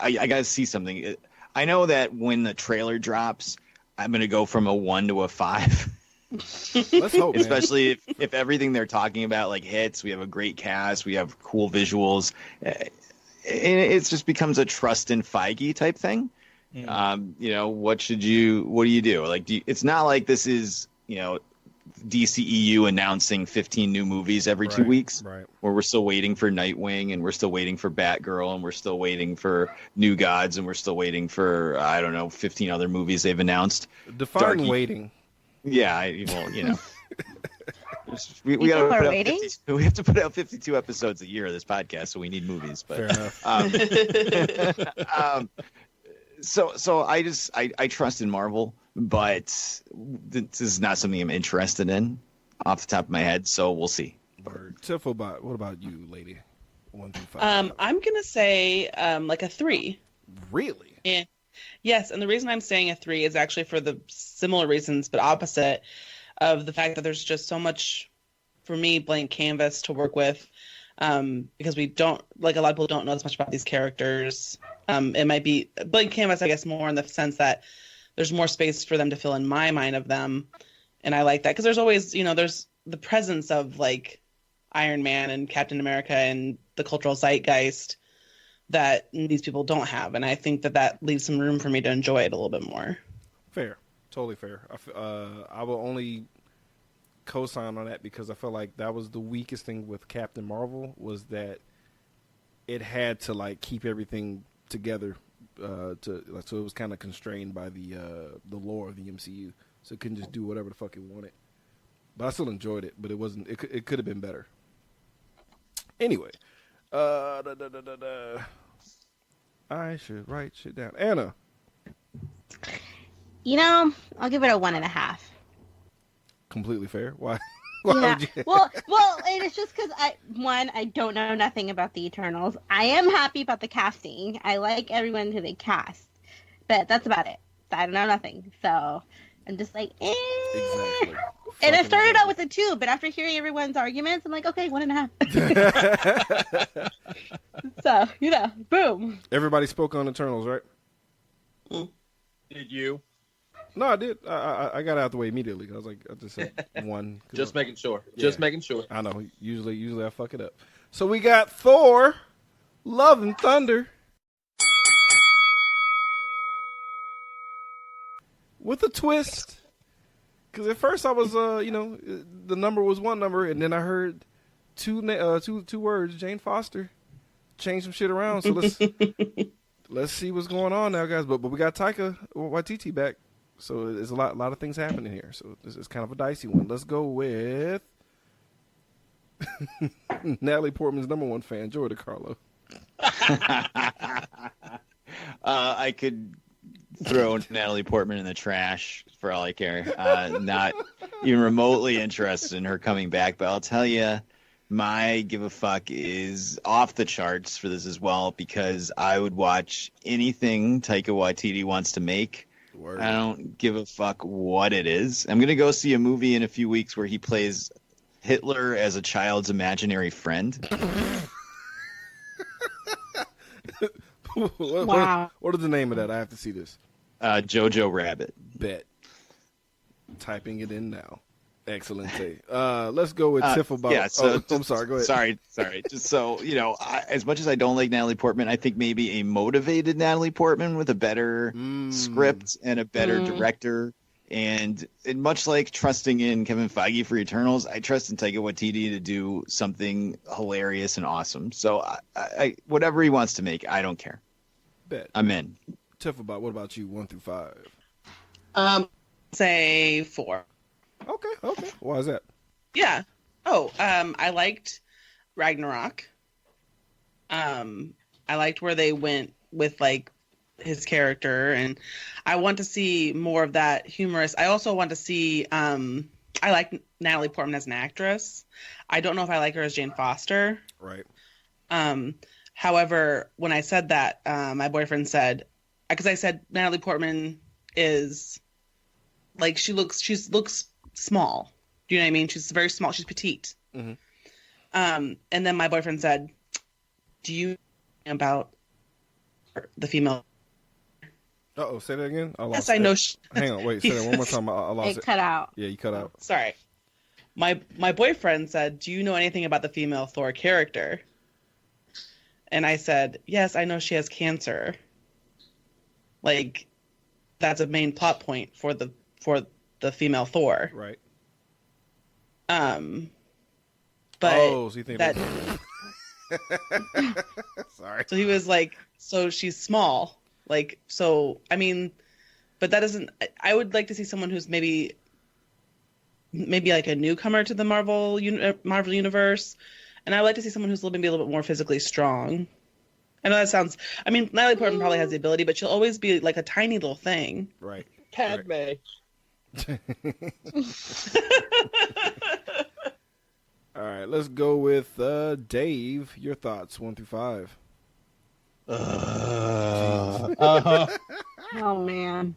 I got to see something. I know that when the trailer drops, I'm going to go from a 1 to a 5. Let's hope, man. Especially if everything they're talking about like hits. We have a great cast. We have cool visuals. It just becomes a trust in Feige type thing. You know, what do you do? Like, it's not like this is, DCEU announcing 15 new movies every 2 weeks. Right. Where we're still waiting for Nightwing, and we're still waiting for Batgirl, and we're still waiting for New Gods, and we're still waiting for, I don't know, 15 other movies they've announced. Define waiting. Yeah, well, you know. We have to put out 52 episodes a year of this podcast, so we need movies. But, fair enough. So I trust in Marvel, but this is not something I'm interested in off the top of my head. So we'll see. Tifflebot, what about you, lady? 1 through 5. I'm gonna say like a 3. Really? Yeah. Yes, and the reason I'm saying a 3 is actually for the similar reasons, but opposite of the fact that there's just so much, for me, blank canvas to work with, because we don't, like, a lot of people don't know as much about these characters. It might be blank canvas, I guess, more in the sense that there's more space for them to fill in my mind of them, and I like that because there's always, there's the presence of like Iron Man and Captain America and the cultural zeitgeist that these people don't have, and I think that leaves some room for me to enjoy it a little bit more. Fair. Totally fair. I will only co-sign on that because I feel like that was the weakest thing with Captain Marvel, was that it had to like keep everything together so it was kind of constrained by the lore of the MCU, so it couldn't just do whatever the fuck it wanted. But I still enjoyed it, but it wasn't. It could have been better. Anyway, I should write shit down. Anna. I'll give it a 1.5. Completely fair. Why? Yeah. Well, and it's just because I don't know nothing about the Eternals. I am happy about the casting. I like everyone who they cast, but that's about it. I don't know nothing, so I'm just like, eh. Exactly. And I started out with a 2, but after hearing everyone's arguments, I'm like, okay, 1.5. So boom. Everybody spoke on Eternals, right? Did you? No, I did. I got out the way immediately. I was like, I just said 1. Just making sure. Yeah. Just making sure. I know. Usually I fuck it up. So we got Thor, Love and Thunder, with a twist. Because at first I was, the number was one number, and then I heard two words, Jane Foster, change some shit around. So let's see what's going on now, guys. But we got Taika Waititi back. So there's a lot of things happening here. So this is kind of a dicey one. Let's go with Natalie Portman's #1 fan, Joy DeCarlo. I could throw Natalie Portman in the trash for all I care. Not even remotely interested in her coming back. But I'll tell you, my give a fuck is off the charts for this as well, because I would watch anything Taika Waititi wants to make. Word. I don't give a fuck what it is. I'm going to go see a movie in a few weeks where he plays Hitler as a child's imaginary friend. Wow. What is the name of that? I have to see this. Jojo Rabbit. Bet. Typing it in now. Excellent. Let's go with Tifflebot. Yeah, so I'm sorry. Go ahead. Sorry. Just so, as much as I don't like Natalie Portman, I think maybe a motivated Natalie Portman with a better script and a better director. And much like trusting in Kevin Feige for Eternals, I trust in Taika Waititi to do something hilarious and awesome. So I whatever he wants to make, I don't care. Bet. I'm in. Tifflebot, what about you, 1 through 5? Say 4. Okay. Why is that? Yeah. I liked Ragnarok. I liked where they went with like his character, and I want to see more of that humorous. I also want to see. I like Natalie Portman as an actress. I don't know if I like her as Jane Foster. Right. However, when I said that, my boyfriend said, because I said Natalie Portman is like she looks small. Do you know what I mean? She's very small. She's petite. Mm-hmm. And then my boyfriend said, "Do you know about the female?" Say that again. I lost yes, I know. Hang on, wait. Say that one more time. I lost it. It cut out. Yeah, you cut out. Sorry. My boyfriend said, "Do you know anything about the female Thor character?" And I said, "Yes, I know she has cancer. Like, that's a main plot point for the female Thor." Right. But so you think that sorry. so he was like, so she's small, like, so I mean, but that doesn't. I would like to see someone who's maybe like a newcomer to the Marvel universe, and I would like to see someone who's maybe a little bit more physically strong. I know that sounds. I mean, Natalie Portman probably has the ability, but she'll always be like a tiny little thing. Right. Padme. Right. All right, let's go with Dave. Your thoughts, 1 through 5. Oh man.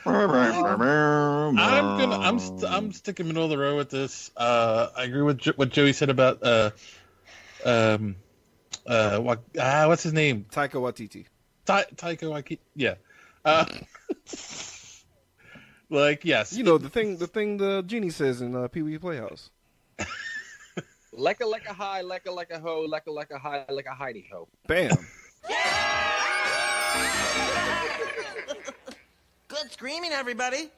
I'm sticking middle of the road with this. I agree with what Joey said about what's his name? Taika Waititi. Taika Waititi. Yeah. Like, yes. You know the thing the genie says in Pee Wee Playhouse. Lecka lecka high, lecka lecka ho, lecka lecka high, lecka hidey ho. Bam. Good screaming, everybody.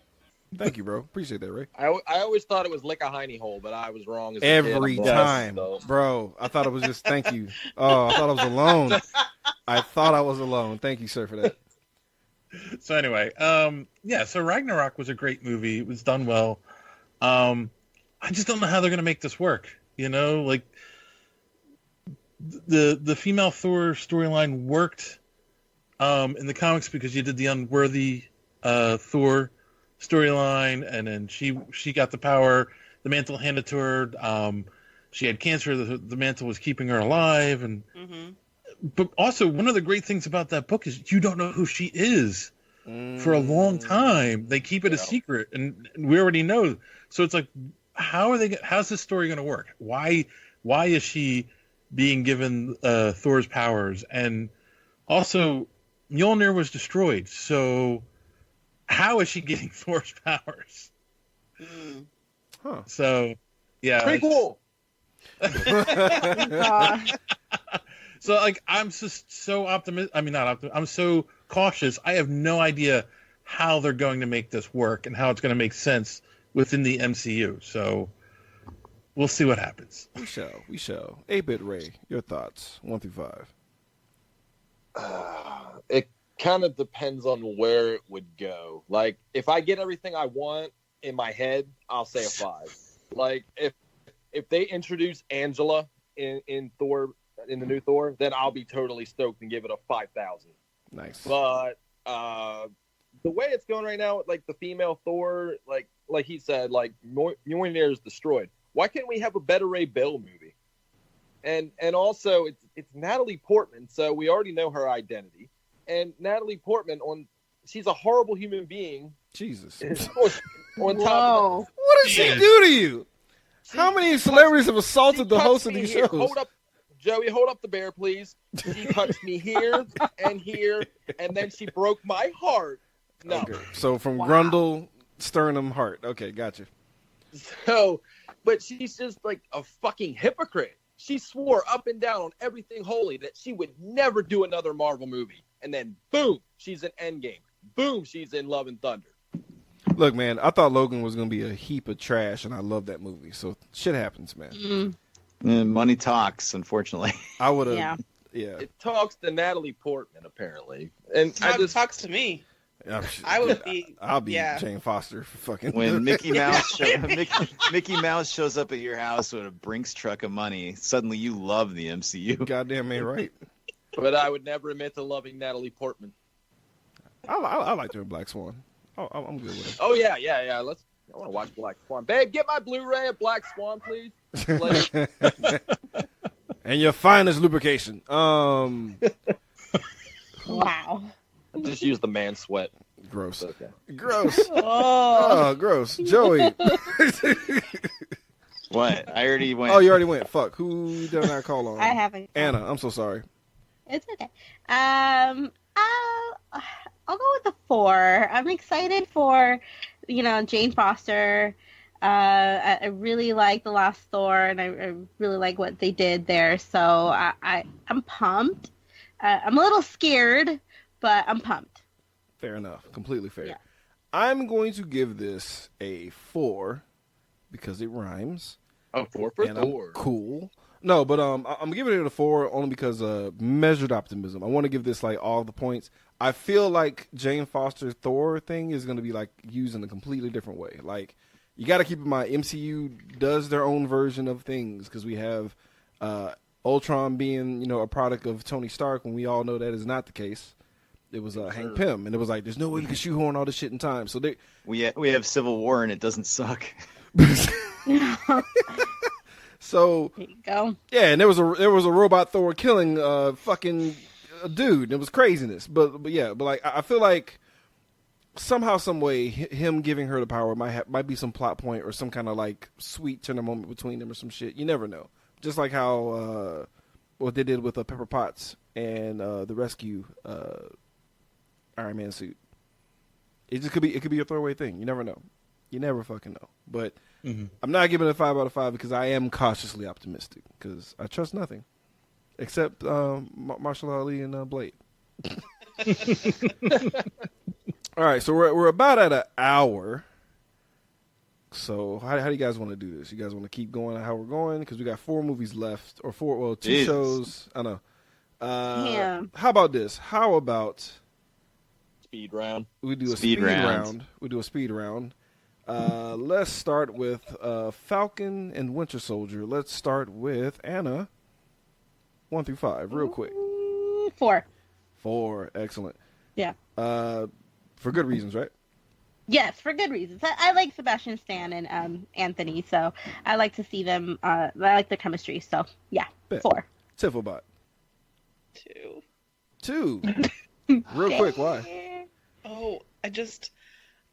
Thank you, bro. Appreciate that, Ray. I always thought it was lick a hiney hole, but I was wrong. As a Every kid. time, So. bro. I thought it was just thank you. Oh, I thought I was alone. I thought I was alone. Thank you, sir, for that. So anyway, so Ragnarok was a great movie. It was done well. I just don't know how they're going to make this work. You know, like the female Thor storyline worked in the comics because you did the unworthy Thor storyline, and then she got the power. The mantle handed to her. She had cancer. The mantle was keeping her alive, and but also one of the great things about that book is you don't know who she is for a long time. They keep it a secret, and we already know. So it's like, how's this story going to work? Why is she being given Thor's powers? And also, Mjolnir was destroyed, so how is she getting Thor's powers? Huh. So, yeah. Pretty cool. So, like, I'm just so optimistic. I mean, not optimistic. I'm so cautious. I have no idea how they're going to make this work and how it's going to make sense within the MCU. So, we'll see what happens. We shall. 8-Bit Ray, your thoughts, 1 through 5. It kind of depends on where it would go. Like, if I get everything I want in my head, I'll say a 5. Like, if they introduce Angela in Thor, in the new Thor, then I'll be totally stoked and give it a 5,000. Nice. But the way it's going right now, like the female Thor, like he said, like Mjolnir is destroyed. Why can't we have a Better Ray Bill movie? And also it's Natalie Portman, so we already know her identity. And Natalie Portman, she's a horrible human being. Jesus. On top of that, what did she do to you? How many celebrities have assaulted the host of these shows? Hold up, Joey, hold up the bear, please. She touched me here, and then she broke my heart. No. Okay. So from Grundle, sternum, heart. Okay, gotcha. So, but she's just like a fucking hypocrite. She swore up and down on everything holy that she would never do another Marvel movie. And then, boom, she's in Endgame. Boom, she's in Love and Thunder. Look, man, I thought Logan was going to be a heap of trash, and I love that movie. So shit happens, man. Money talks, unfortunately. I would have. Yeah. It talks to Natalie Portman, apparently. And Talks to me. I would be. I'll be Jane Foster for fucking. When Mickey Mouse shows up at your house with a Brinks truck of money, suddenly you love the MCU. Goddamn ain't right. But I would never admit to loving Natalie Portman. I like her in Black Swan. I'm good with it. Oh yeah. I want to watch Black Swan. Babe, get my Blu-ray of Black Swan, please. And your finest lubrication. Wow. I just use the man sweat. Gross. Okay. Gross. Oh, gross. Joey. What? I already went. Oh, you already went. Fuck. Who did I call on? I haven't. Anna, I'm so sorry. It's okay. I'll go with the 4. I'm excited for, Jane Foster. I really like the last Thor, and I really like what they did there. So I'm pumped. I'm a little scared, but I'm pumped. Fair enough. Completely fair. Yeah. I'm going to give this a 4. because it rhymes. Oh, 4 for and Thor. I'm cool. No, but I'm giving it a 4 only because measured optimism. I want to give this like all the points. I feel like Jane Foster's Thor thing is going to be like used in a completely different way. Like, you got to keep in mind, MCU does their own version of things because we have Ultron being, a product of Tony Stark when we all know that is not the case. It was Hank Pym, and it was like, there's no way we can shoehorn all this shit in time. So we have Civil War, and it doesn't suck. So there you go. Yeah, and there was a robot Thor killing fucking a dude. It was craziness, but like I feel like somehow, some way, him giving her the power might be some plot point or some kind of like sweet tender moment between them or some shit. You never know. Just like how what they did with Pepper Potts and the rescue Iron Man suit. It could be a throwaway thing. You never know. You never fucking know. But I'm not giving it a 5 out of 5 because I am cautiously optimistic because I trust nothing except Marshall Ali and Blade. All right, so we're about at an hour. So how do you guys want to do this? You guys want to keep going how we're going? Because we got 4 movies left, or 2 shows. I know. Yeah. How about this? How about speed round? We do a speed round. We do a speed round. Let's start with Falcon and Winter Soldier. Let's start with Anna. 1 through 5, real quick. 4. 4, excellent. Yeah. For good reasons, right? Yes, for good reasons. I like Sebastian Stan and Anthony, so I like to see them. I like their chemistry, so yeah, Bet. 4. Tiffelbot. 2. 2. Real quick, why? Oh,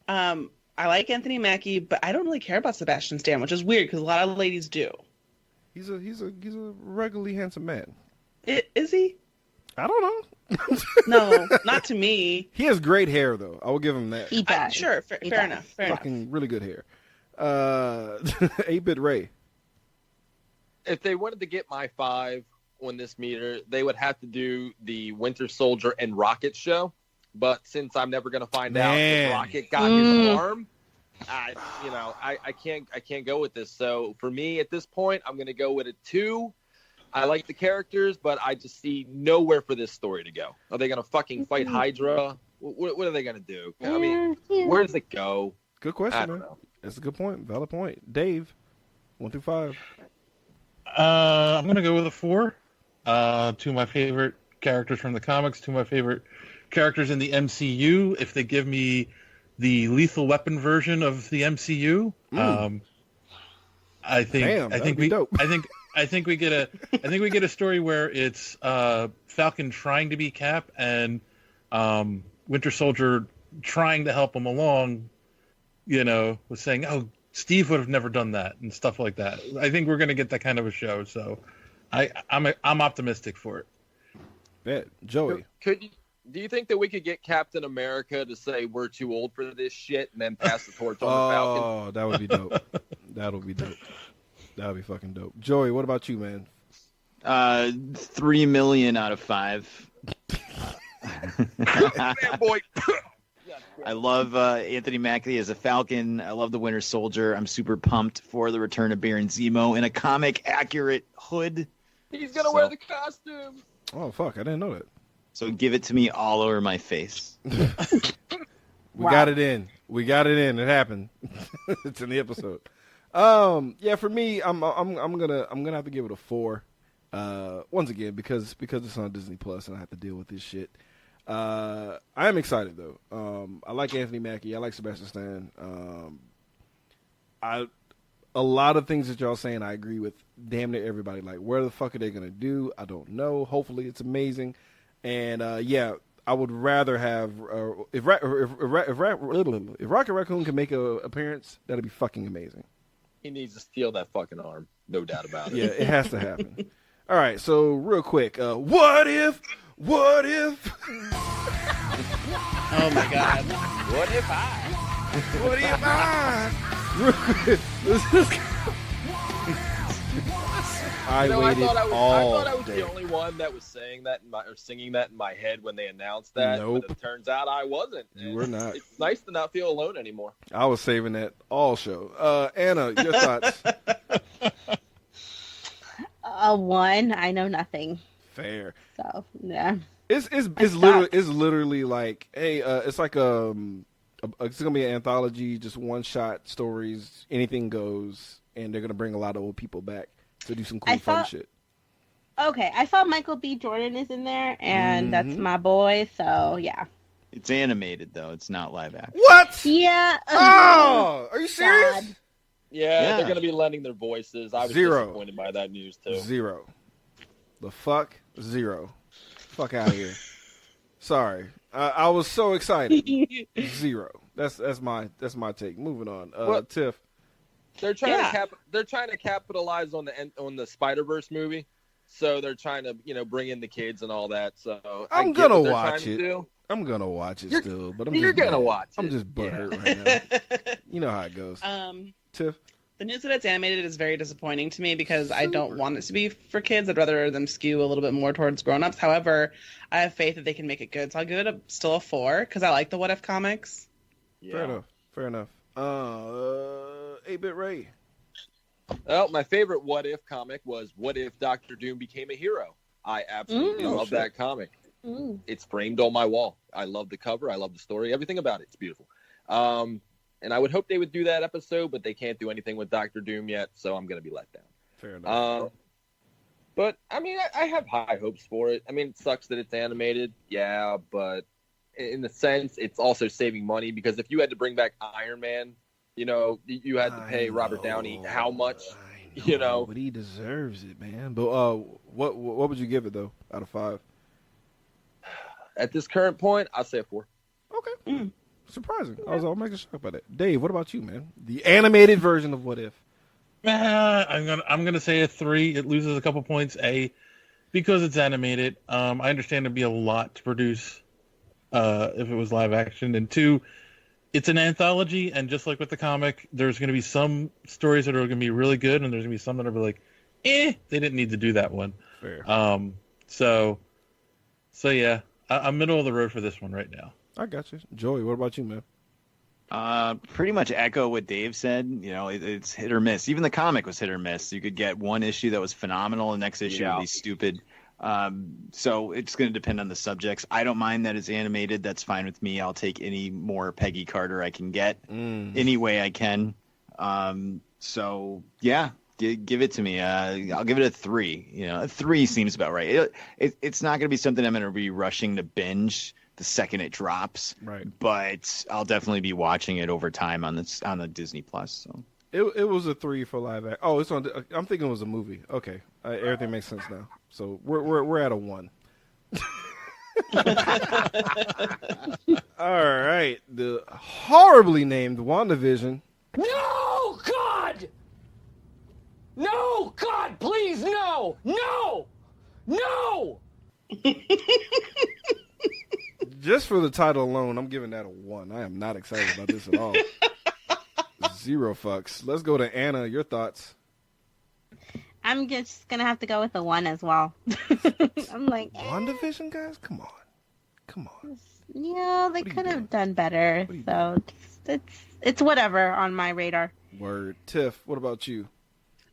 I like Anthony Mackie, but I don't really care about Sebastian Stan, which is weird because a lot of ladies do. He's a regularly handsome man. Is he? I don't know. No, not to me. He has great hair, though. I will give him that. He does. Sure, fair enough. Fair enough. Fucking really good hair. 8-Bit Ray. If they wanted to get my 5 on this meter, they would have to do the Winter Soldier and Rocket show. But since I'm never going to find out if Rocket got his arm, I can't go with this. So for me at this point, I'm going to go with a 2. I like the characters, but I just see nowhere for this story to go. Are they going to fucking fight Hydra? What are they going to do? I mean, where does it go? Good question, I don't man. know. That's a good point. Valid point. Dave, 1 through 5. I'm going to go with a 4. 2 of my favorite characters from the comics, 2 of my favorite characters in the MCU. If they give me the Lethal Weapon version of the MCU, I think we get a story where it's Falcon trying to be Cap and Winter Soldier trying to help him along, was saying, "Oh, Steve would have never done that," and stuff like that. I think we're going to get that kind of a show, so I'm optimistic for it. Bet. Joey. Do you think that we could get Captain America to say we're too old for this shit and then pass the torch on the Falcon? Oh, that would be dope. That'll be dope. That would be fucking dope. Joey, what about you, man? 3 million out of 5. Man, boy. I love Anthony Mackie as a Falcon. I love the Winter Soldier. I'm super pumped for the return of Baron Zemo in a comic-accurate hood. He's going to wear the costume. Oh, fuck. I didn't know that. So give it to me all over my face. We got it in. It happened. It's in the episode. Yeah, for me, I'm gonna have to give it a 4. Once again, because it's on Disney Plus and I have to deal with this shit. I am excited though. I like Anthony Mackie. I like Sebastian Stan. A lot of things that y'all saying, I agree with. Damn near everybody. Like, where the fuck are they gonna do? I don't know. Hopefully, it's amazing. And yeah, I would rather have if Rocket Raccoon can make an appearance, that'd be fucking amazing. He needs to steal that fucking arm. No doubt about it. Yeah, it has to happen. All right, so real quick, what if? Oh my God. What if Real quick, I I waited thought I all was day. the only one that was saying that or singing that in my head when they announced that. Nope. But it turns out I wasn't. You were not. It's nice to not feel alone anymore. I was saving that all show. Anna, your thoughts? A 1. I know nothing. Fair. So yeah. It's literally like, hey, it's like it's gonna be an anthology, just one shot stories, anything goes, and they're gonna bring a lot of old people back to do some cool fun shit. Okay, I saw Michael B. Jordan is in there, and that's my boy. So yeah. It's animated though; it's not live action. What? Yeah. Oh, are you serious? God. Yeah, they're going to be lending their voices. I was disappointed by that news too. 0. The fuck? 0. Fuck out of here. Sorry, I was so excited. 0. That's my take. Moving on. Tiff. They're trying to capitalize on the Spider-Verse movie, so they're trying to bring in the kids and all that. So I'm gonna watch it. I'm gonna watch it still, but I'm just butthurt right now. You know how it goes. Tiff. The news that it's animated is very disappointing to me because I don't want it to be for kids. I'd rather them skew a little bit more towards grown-ups. However, I have faith that they can make it good, so I'll give it still a 4 because I like the What If comics. Yeah. Fair enough. 8-Bit Ray. Well, my favorite What If comic was What If Doctor Doom Became a Hero. I absolutely love that comic. It's framed on my wall. I love the cover. I love the story. Everything about it. It's beautiful. And I would hope they would do that episode, but they can't do anything with Doctor Doom yet, so I'm going to be let down. Fair enough. But, I mean, I have high hopes for it. I mean, it sucks that it's animated, yeah, but in the sense, it's also saving money, because if you had to bring back Iron Man, you had to pay Robert Downey how much, But he deserves it, man. But what would you give it, though, out of 5? At this current point, I'll say a 4. Okay. Surprising. I was all making shocked by that. Dave, what about you, man? The animated version of What If? I'm gonna say a 3. It loses a couple points. Because it's animated. I understand it'd be a lot to produce if it was live action. And 2, it's an anthology, and just like with the comic, there's gonna be some stories that are gonna be really good, and there's gonna be some that are like, they didn't need to do that one. Fair. So yeah, I'm middle of the road for this one right now. I got you. Joey, what about you, man? Pretty much echo what Dave said. It's hit or miss. Even the comic was hit or miss. You could get one issue that was phenomenal, the next issue would be stupid. So it's going to depend on the subjects. I don't mind that it's animated. That's fine with me. I'll take any more Peggy Carter I can get any way I can. So yeah, give it to me. I'll give it a 3. A 3 seems about right. It's not going to be something I'm going to be rushing to binge the second it drops, right? But I'll definitely be watching it over time on the Disney Plus. So it was a 3 for live action. Oh, it's on. I'm thinking it was a movie. Okay, everything makes sense now. So we're at a 1. All right, the horribly named WandaVision. No, God! No, God, please, no! No! No! Just for the title alone, I'm giving that a 1. I am not excited about this at all. 0 fucks. Let's go to Anna. Your thoughts? I'm just gonna have to go with a 1 as well. I'm like, WandaVision, guys, come on. Yeah, they could have done better. So it's whatever on my radar. Word. Tiff, what about you?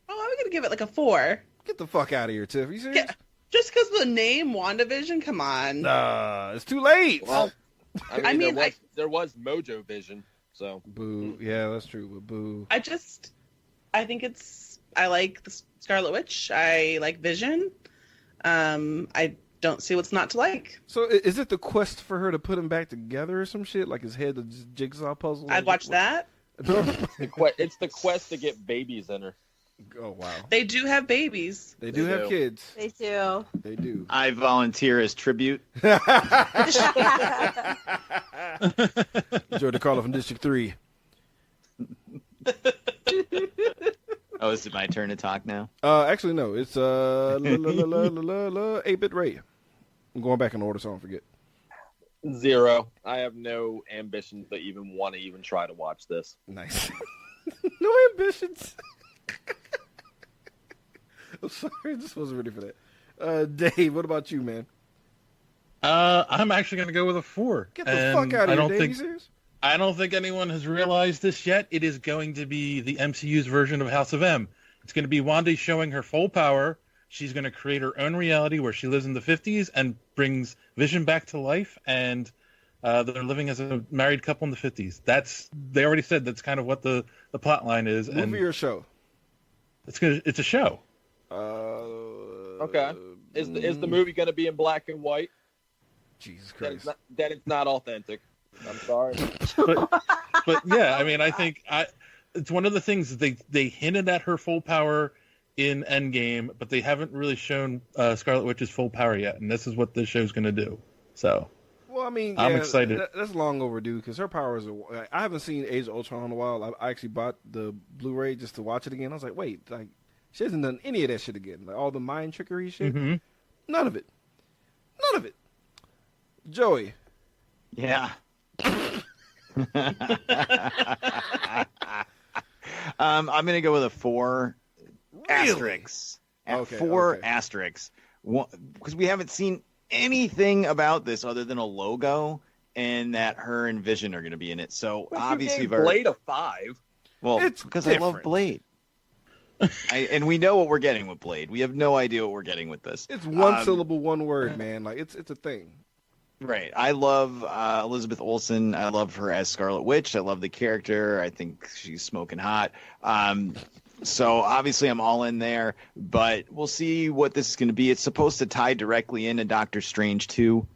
Oh, I'm gonna give it like a 4. Get the fuck out of here, Tiff. You serious? Just because of the name WandaVision, come on. It's too late. Well, I mean there was Mojo Vision, so. Boo. Yeah, that's true, but boo. I think I like the Scarlet Witch. I like Vision. I don't see what's not to like. So is it the quest for her to put him back together or some shit? Like his head, the jigsaw puzzle? I'd watch that. It's the quest to get babies in her. Oh, wow. They do have babies. They do have kids. They do. They do. I volunteer as tribute. Joe DeCarlo from District 3. Oh, is it my turn to talk now? Actually, no. It's 8-Bit Ray. I'm going back in order so I don't forget. 0. I have no ambition to even want to even try to watch this. Nice. No ambitions. I'm sorry, I just wasn't ready for that. Dave, what about you, man? I'm actually going to go with a 4. Get the fuck out of here, Dave. You serious? I don't think anyone has realized this yet. It is going to be the MCU's version of House of M. It's going to be Wanda showing her full power. She's going to create her own reality where she lives in the 50s and brings Vision back to life, and they're living as a married couple in the 50s. They already said that's kind of what the plot line is. Movie or show? It's a show. Okay. Is the movie going to be in black and white? Jesus Christ. That it's not authentic. I'm sorry. but yeah, I mean, I think it's one of the things that they hinted at her full power in Endgame, but they haven't really shown Scarlet Witch's full power yet, and this is what this show's going to do. So, well, I mean, I'm excited. That's long overdue because her powers are. I haven't seen Age of Ultron in a while. I actually bought the Blu-ray just to watch it again. I was like, wait, like she hasn't done any of that shit again. Like all the mind trickery shit. Mm-hmm. None of it. Joey. Yeah. I'm going to go with a 4 asterisks. Okay, 4 okay. asterisks. Because we haven't seen anything about this other than a logo and that her and Vision are going to be in it. So obviously, Blade a 5. Well, it's because different. I love Blade. And we know what we're getting with Blade. We have no idea what we're getting with this. It's one syllable, one word, man. Like it's a thing. Right. I love Elizabeth Olsen. I love her as Scarlet Witch. I love the character. I think she's smoking hot. So obviously I'm all in there, but we'll see what this is going to be. It's supposed to tie directly into Doctor Strange 2.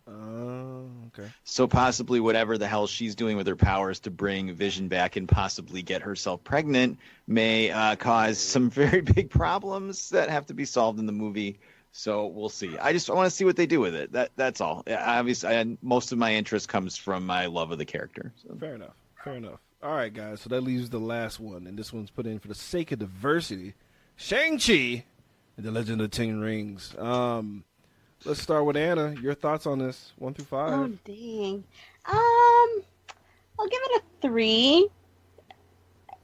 Okay. So possibly whatever the hell she's doing with her powers to bring Vision back and possibly get herself pregnant may cause some very big problems that have to be solved in the movie. So we'll see. I want to see what they do with it. That's all. Obviously, most of my interest comes from my love of the character. So. Fair enough. All right, guys. So that leaves the last one, and this one's put in for the sake of diversity. Shang-Chi and the Legend of the Ten Rings. Let's start with Anna. Your thoughts on this, 1 through 5? Oh, dang. I'll give it a 3.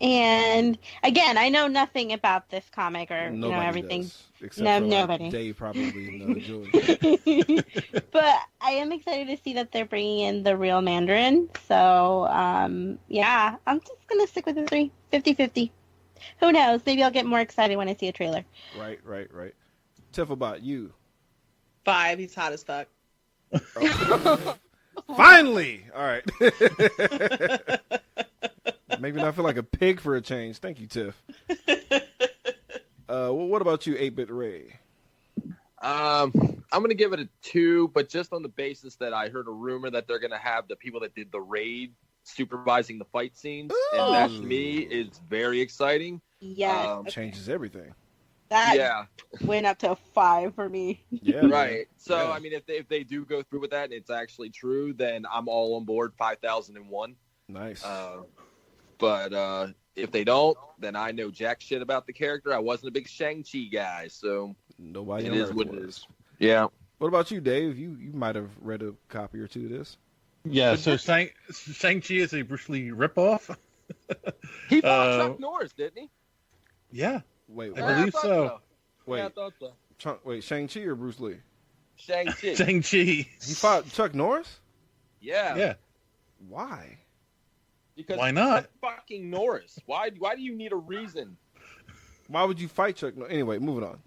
And again, I know nothing about this comic or Nobody everything. does, except for nobody. Dave probably Julie. But I am excited to see that they're bringing in the real Mandarin. So, yeah, I'm just going to stick with the 3. 50-50. Who knows? Maybe I'll get more excited when I see a trailer. Right. Tiff, about you. 5. He's hot as fuck. Finally! All right. Maybe not feel like a pig for a change. Thank you, Tiff. What about you, 8-Bit Ray? I'm going to give it a 2, but just on the basis that I heard a rumor that they're going to have the people that did the raid supervising the fight scenes. Ooh. And that, to me, is very exciting. Yes. Changes everything. That went up to a 5 for me. Yeah. Right. So, Yeah. I mean, if they do go through with that and it's actually true, then I'm all on board 5001. Nice. But if they don't, then I know jack shit about the character. I wasn't a big Shang-Chi guy, so Nobody it on is Earth what it was. is. Yeah. What about you, Dave? You might have read a copy or two of this. Yeah, so Shang-Chi is a Bruce Lee ripoff. He fought Chuck Norris, didn't he? Yeah. Wait, I believe so. Wait, Yeah, I thought so. wait, Shang-Chi or Bruce Lee? Shang-Chi. Shang-Chi. He fought Chuck Norris? Yeah. Yeah. Why? Because Why not? fucking Norris. Why do you need a reason? Why would you fight Chuck Norris? Anyway, moving on.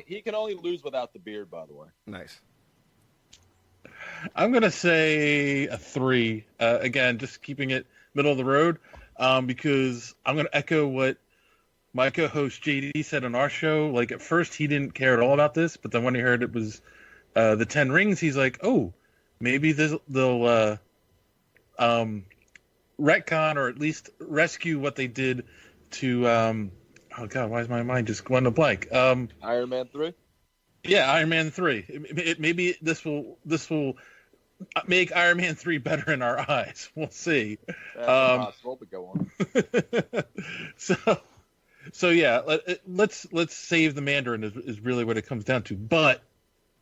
He can only lose without the beard, by the way. Nice. I'm going to say a 3. Again, just keeping it middle of the road, because I'm going to echo what my co-host JD said on our show. Like, at first, he didn't care at all about this, but then when he heard it was the 10 Rings, he's like, oh, maybe they'll retcon or at least rescue what they did to oh god, why is my mind just going to blank? Iron Man 3? Yeah, Iron Man 3. Maybe this will make Iron Man 3 better in our eyes. We'll see. That's impossible, but go on. So yeah, let's save the Mandarin is really what it comes down to. But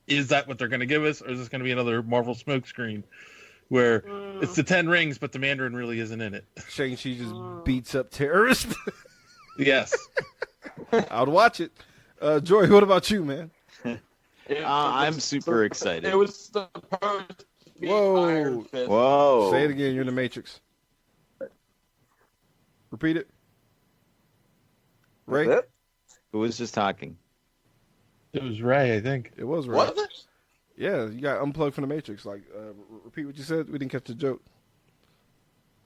is that what they're going to give us, or is this going to be another Marvel smokescreen where it's the 10 Rings, but the Mandarin really isn't in it? Shang-Chi just beats up terrorists. Yes. I'd watch it. Joy, what about you, man? I'm super excited. It was supposed to be Whoa. Iron Fist. Whoa. Say it again. You're in the Matrix. Repeat it. Ray? Who was just talking? It was Ray, I think. It was Ray. What? Yeah, you got unplugged from the Matrix. Like, repeat what you said. We didn't catch the joke.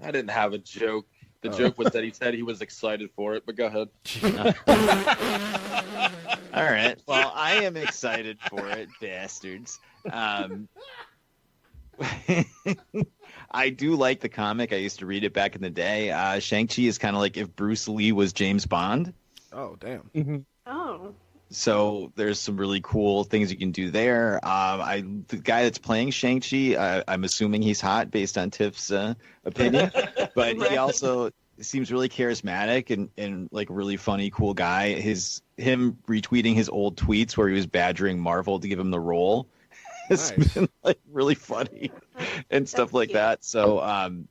I didn't have a joke. The joke was that he said he was excited for it, but go ahead. All right. Well, I am excited for it, bastards. I do like the comic. I used to read it back in the day. Shang-Chi is kind of like if Bruce Lee was James Bond. Oh, damn. Mm-hmm. Oh. So there's some really cool things you can do there. The guy that's playing Shang-Chi, I'm assuming he's hot based on Tiff's opinion, but he also seems really charismatic and like really funny, cool guy. Him retweeting his old tweets where he was badgering Marvel to give him the role has been like really funny and stuff like that. So I'm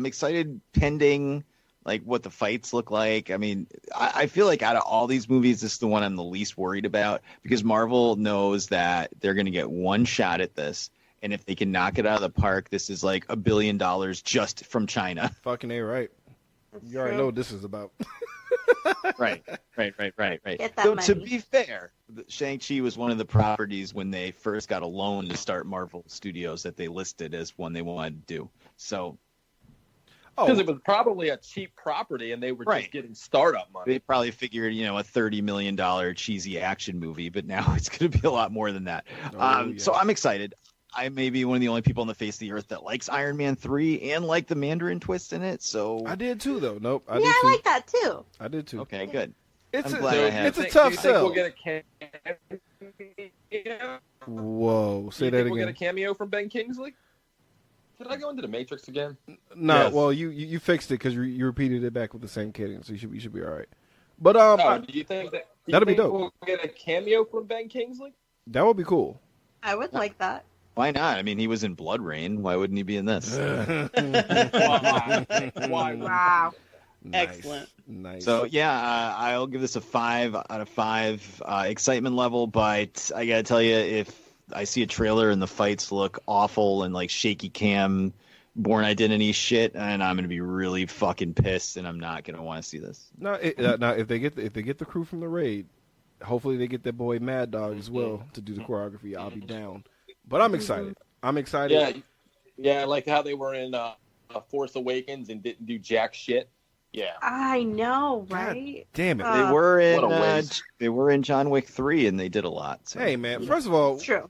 excited pending like what the fights look like. I mean, I feel like out of all these movies, this is the one I'm the least worried about because Marvel knows that they're going to get one shot at this. And if they can knock it out of the park, this is like $1 billion just from China. Fucking A, right. You already know what this is about. Right. Get that So money. to be fair, Shang-Chi was one of the properties when they first got a loan to start Marvel Studios that they listed as one they wanted to do. So Because it was probably a cheap property and they were just getting startup money. they probably figured, a $30 million cheesy action movie, but now it's going to be a lot more than that. So I'm excited. I may be one of the only people on the face of the earth that likes Iron Man 3 and like the Mandarin twist in it. So I did too, though. Nope. I like that too. I did too. Okay, good. It's I'm glad I have. it's a Do tough you think sell. we'll get a cameo? Whoa, say Do you that think we'll get again. a cameo from Ben Kingsley? Did I go into the Matrix again? No, Yes. well, you fixed it because you repeated it back with the same cadence, so you should be all right. But Do you think that that'd be dope. We'll get a cameo from Ben Kingsley? That would be cool. I would like that. Why not? I mean, he was in Blood Rain. Why wouldn't he be in this? Why? Wow. Nice. Excellent. Nice. So yeah, I'll give this a 5 out of 5 excitement level. But I gotta tell you, if I see a trailer and the fights look awful and like shaky cam, Born Identity shit, and I'm gonna be really fucking pissed, and I'm not gonna want to see this. now if they get the crew from the raid, hopefully they get that boy Mad Dog as well to do the choreography. I'll be down. But I'm excited. I'm excited. Yeah, like how they were in Force Awakens and didn't do jack shit. Yeah. I know, right? Damn it. They were in what a waste. they were in John Wick 3, and they did a lot. So. Hey man, first of all, True.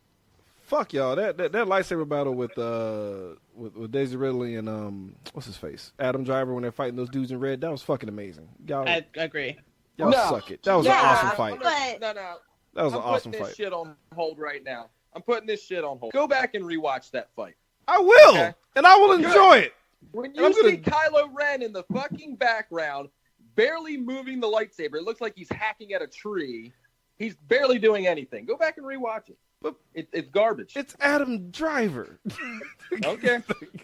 fuck y'all. That lightsaber battle with Daisy Ridley and what's his face, Adam Driver, when they're fighting those dudes in red, that was fucking amazing. Y'all I agree. suck it. That was an awesome fight. But No. That was an awesome putting fight. this shit on hold right now. I'm putting this shit on hold. Go back and rewatch that fight. I will, Okay. and I will enjoy it. When I'm you gonna- see Kylo Ren in the fucking background, barely moving the lightsaber, it looks like he's hacking at a tree. He's barely doing anything. Go back and rewatch it. But It's garbage. it's Adam Driver. Okay.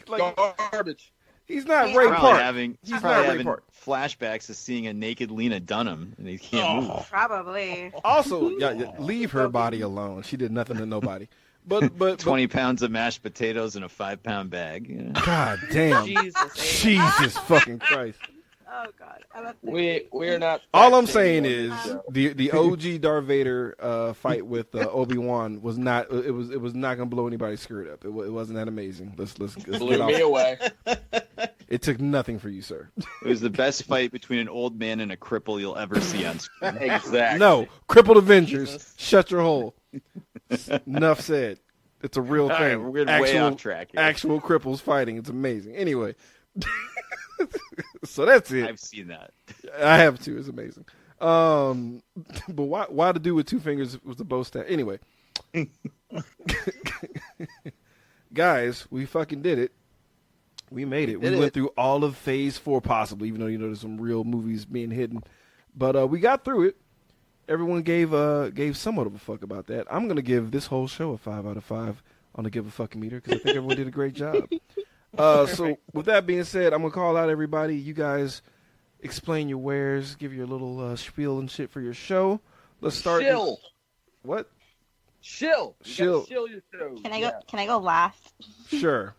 Like, Garbage. he's not Yeah. Ray Probably Park. having, He's probably not Ray having Park. flashbacks of seeing a naked Lena Dunham, and he can't move. probably. Also, leave her body alone. She did nothing to nobody. But 20 pounds of mashed potatoes in a 5-pound bag. You know? God damn. Jesus fucking Christ. Oh God. We're not. All I'm saying is the OG Darth Vader fight with Obi-Wan was not it was not gonna blow anybody's skirt up. It wasn't that amazing. Let's Blew get me off. away. It took nothing for you, sir. It was the best fight between an old man and a cripple you'll ever see on screen. Exactly. No, crippled Avengers. Shut your hole. Enough said. It's a real All right, thing. we're getting way off track here. Actual cripples fighting. It's amazing. Anyway, so that's it. I've seen that. I have too. It's amazing. But why the dude with 2 fingers was the bow staff? Anyway, guys, we fucking did it. We made it. We went through all of Phase 4 possibly, even though there's some real movies being hidden. But we got through it. Everyone gave somewhat of a fuck about that. I'm gonna give this whole show a 5 out of 5 on the give a fucking meter because I think everyone did a great job. So with that being said, I'm gonna call out everybody. You guys explain your wares, give your little spiel and shit for your show. Let's start. Shill. What? Shill. You Shill. gotta shill your show. Can I go? Can I go last? Sure.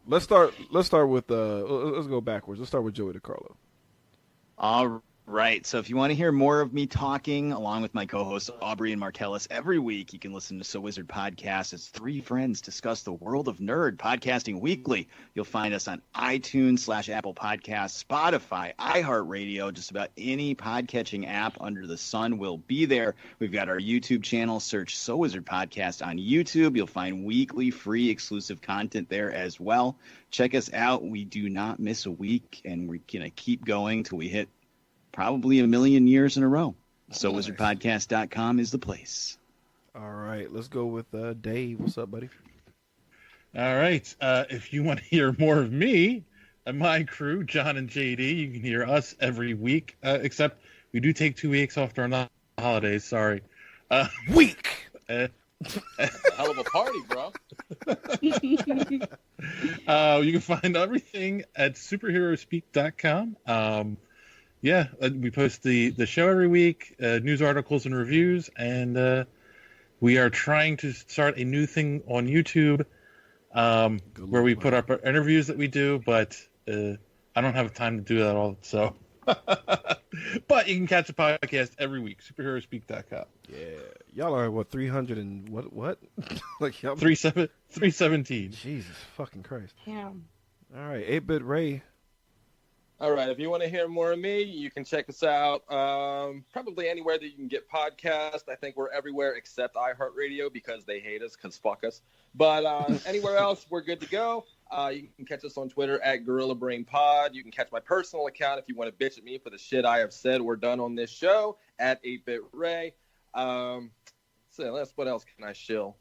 Let's start with let's go backwards. Let's start with Joey DiCarlo. All right. So if you want to hear more of me talking along with my co-hosts Aubrey and Martellus every week, you can listen to So Wizard Podcast as three friends discuss the world of nerd, podcasting weekly. You'll find us on iTunes / Apple Podcasts, Spotify, iHeartRadio, just about any podcatching app under the sun will be there. We've got our YouTube channel. Search So Wizard Podcast on YouTube. You'll find weekly free exclusive content there as well. Check us out. We do not miss a week, and we're going to keep going till we hit probably 1 million years in a row. So wizardpodcast.com is the place. All right, let's go with Dave. What's up, buddy? All right. If you want to hear more of me and my crew, John and JD, you can hear us every week, except we do take 2 weeks off during the holidays. Sorry. Week! Hell of a party, bro. You can find everything at superheroespeak.com. We post the show every week, news articles and reviews, and we are trying to start a new thing on YouTube where we put up our interviews that we do, but I don't have time to do that all. So, but you can catch the podcast every week, superheroespeak.com. Yeah, y'all are what 300 and what? Like y'all 317. Jesus fucking Christ! Damn. All right, 8-Bit Ray. All right, if you want to hear more of me, you can check us out probably anywhere that you can get podcasts. I think we're everywhere except iHeartRadio because they hate us because fuck us. But anywhere else, we're good to go. You can catch us on Twitter at GorillaBrainPod. You can catch my personal account if you want to bitch at me for the shit I have said or done on this show at 8-Bit Ray. So what else can I shill?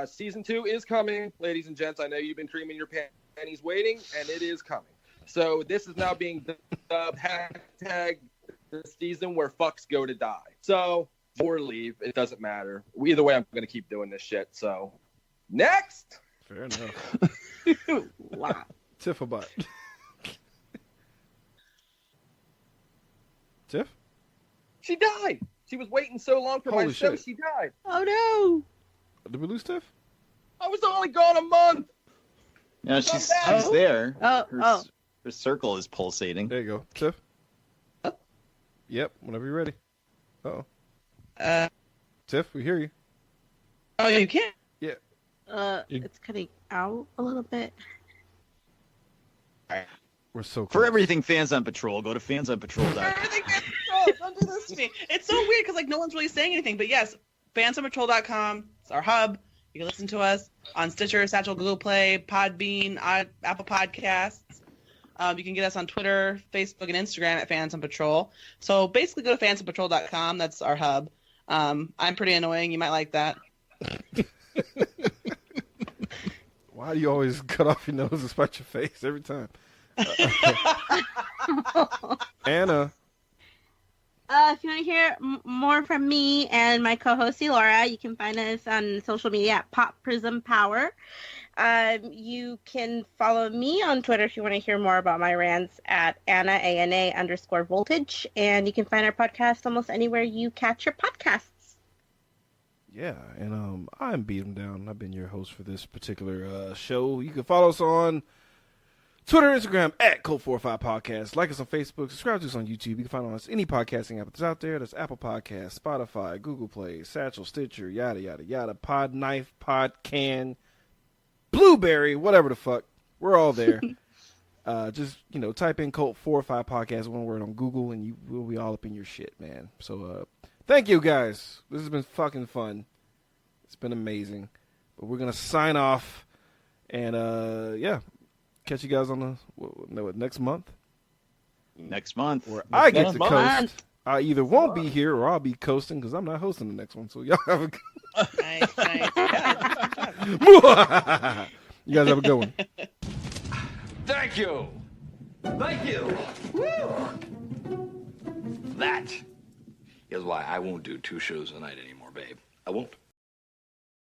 Season 2 is coming, ladies and gents. I know you've been creaming your panties waiting, and it is coming. So this is now being dubbed hashtag the season where fucks go to die. So, or leave, it doesn't matter. Either way, I'm going to keep doing this shit. So, next! Fair enough. Wow. Tiffabot. Tiff? She died. She was waiting so long for Holy my show, shit. she died. Oh no! Did we lose Tiff? I was only gone a month. Yeah, she's there. Oh. Her circle is pulsating. There you go. Tiff? Yep, whenever you're ready. Uh-oh. Tiff, we hear you. Oh, you can't. Yeah. It's cutting out a little bit. We're so close. For everything Fans on Patrol, go to fansonpatrol.com. Everything don't do this to me. It's so weird because no one's really saying anything. But yes, fansonpatrol.com. It's our hub. You can listen to us on Stitcher, Satchel, Google Play, Podbean, Apple Podcasts. You can get us on Twitter, Facebook, and Instagram at Fans on Patrol. So basically go to fansonpatrol.com. That's our hub. I'm pretty annoying. You might like that. Why do you always cut off your nose and spite your face every time? Anna. If you want to hear more from me and my co-host Laura, you can find us on social media at Prism Power. You can follow me on Twitter if you want to hear more about my rants at Anna, ANA_voltage. And you can find our podcast almost anywhere you catch your podcasts. Yeah, and I'm Beat 'em Down. I've been your host for this particular show. You can follow us on Twitter, Instagram at Code45 Podcast. Like us on Facebook. Subscribe to us on YouTube. You can find us any podcasting app that's out there. That's Apple Podcasts, Spotify, Google Play, Satchel, Stitcher, yada, yada, yada. Pod Knife, Pod Can, Blueberry, whatever the fuck. We're all there. Just, type in Cult 4 or 5 Podcast, one word on Google, and we'll be all up in your shit, man. So, thank you, guys. This has been fucking fun. It's been amazing. But we're going to sign off. And, catch you guys on next month? Next month. Where I get to coast. I either won't be here or I'll be coasting because I'm not hosting the next one. So y'all have a good Nice. You guys have a good one. Thank you. Thank you. Woo. That is why I won't do 2 shows a night anymore, babe. I won't.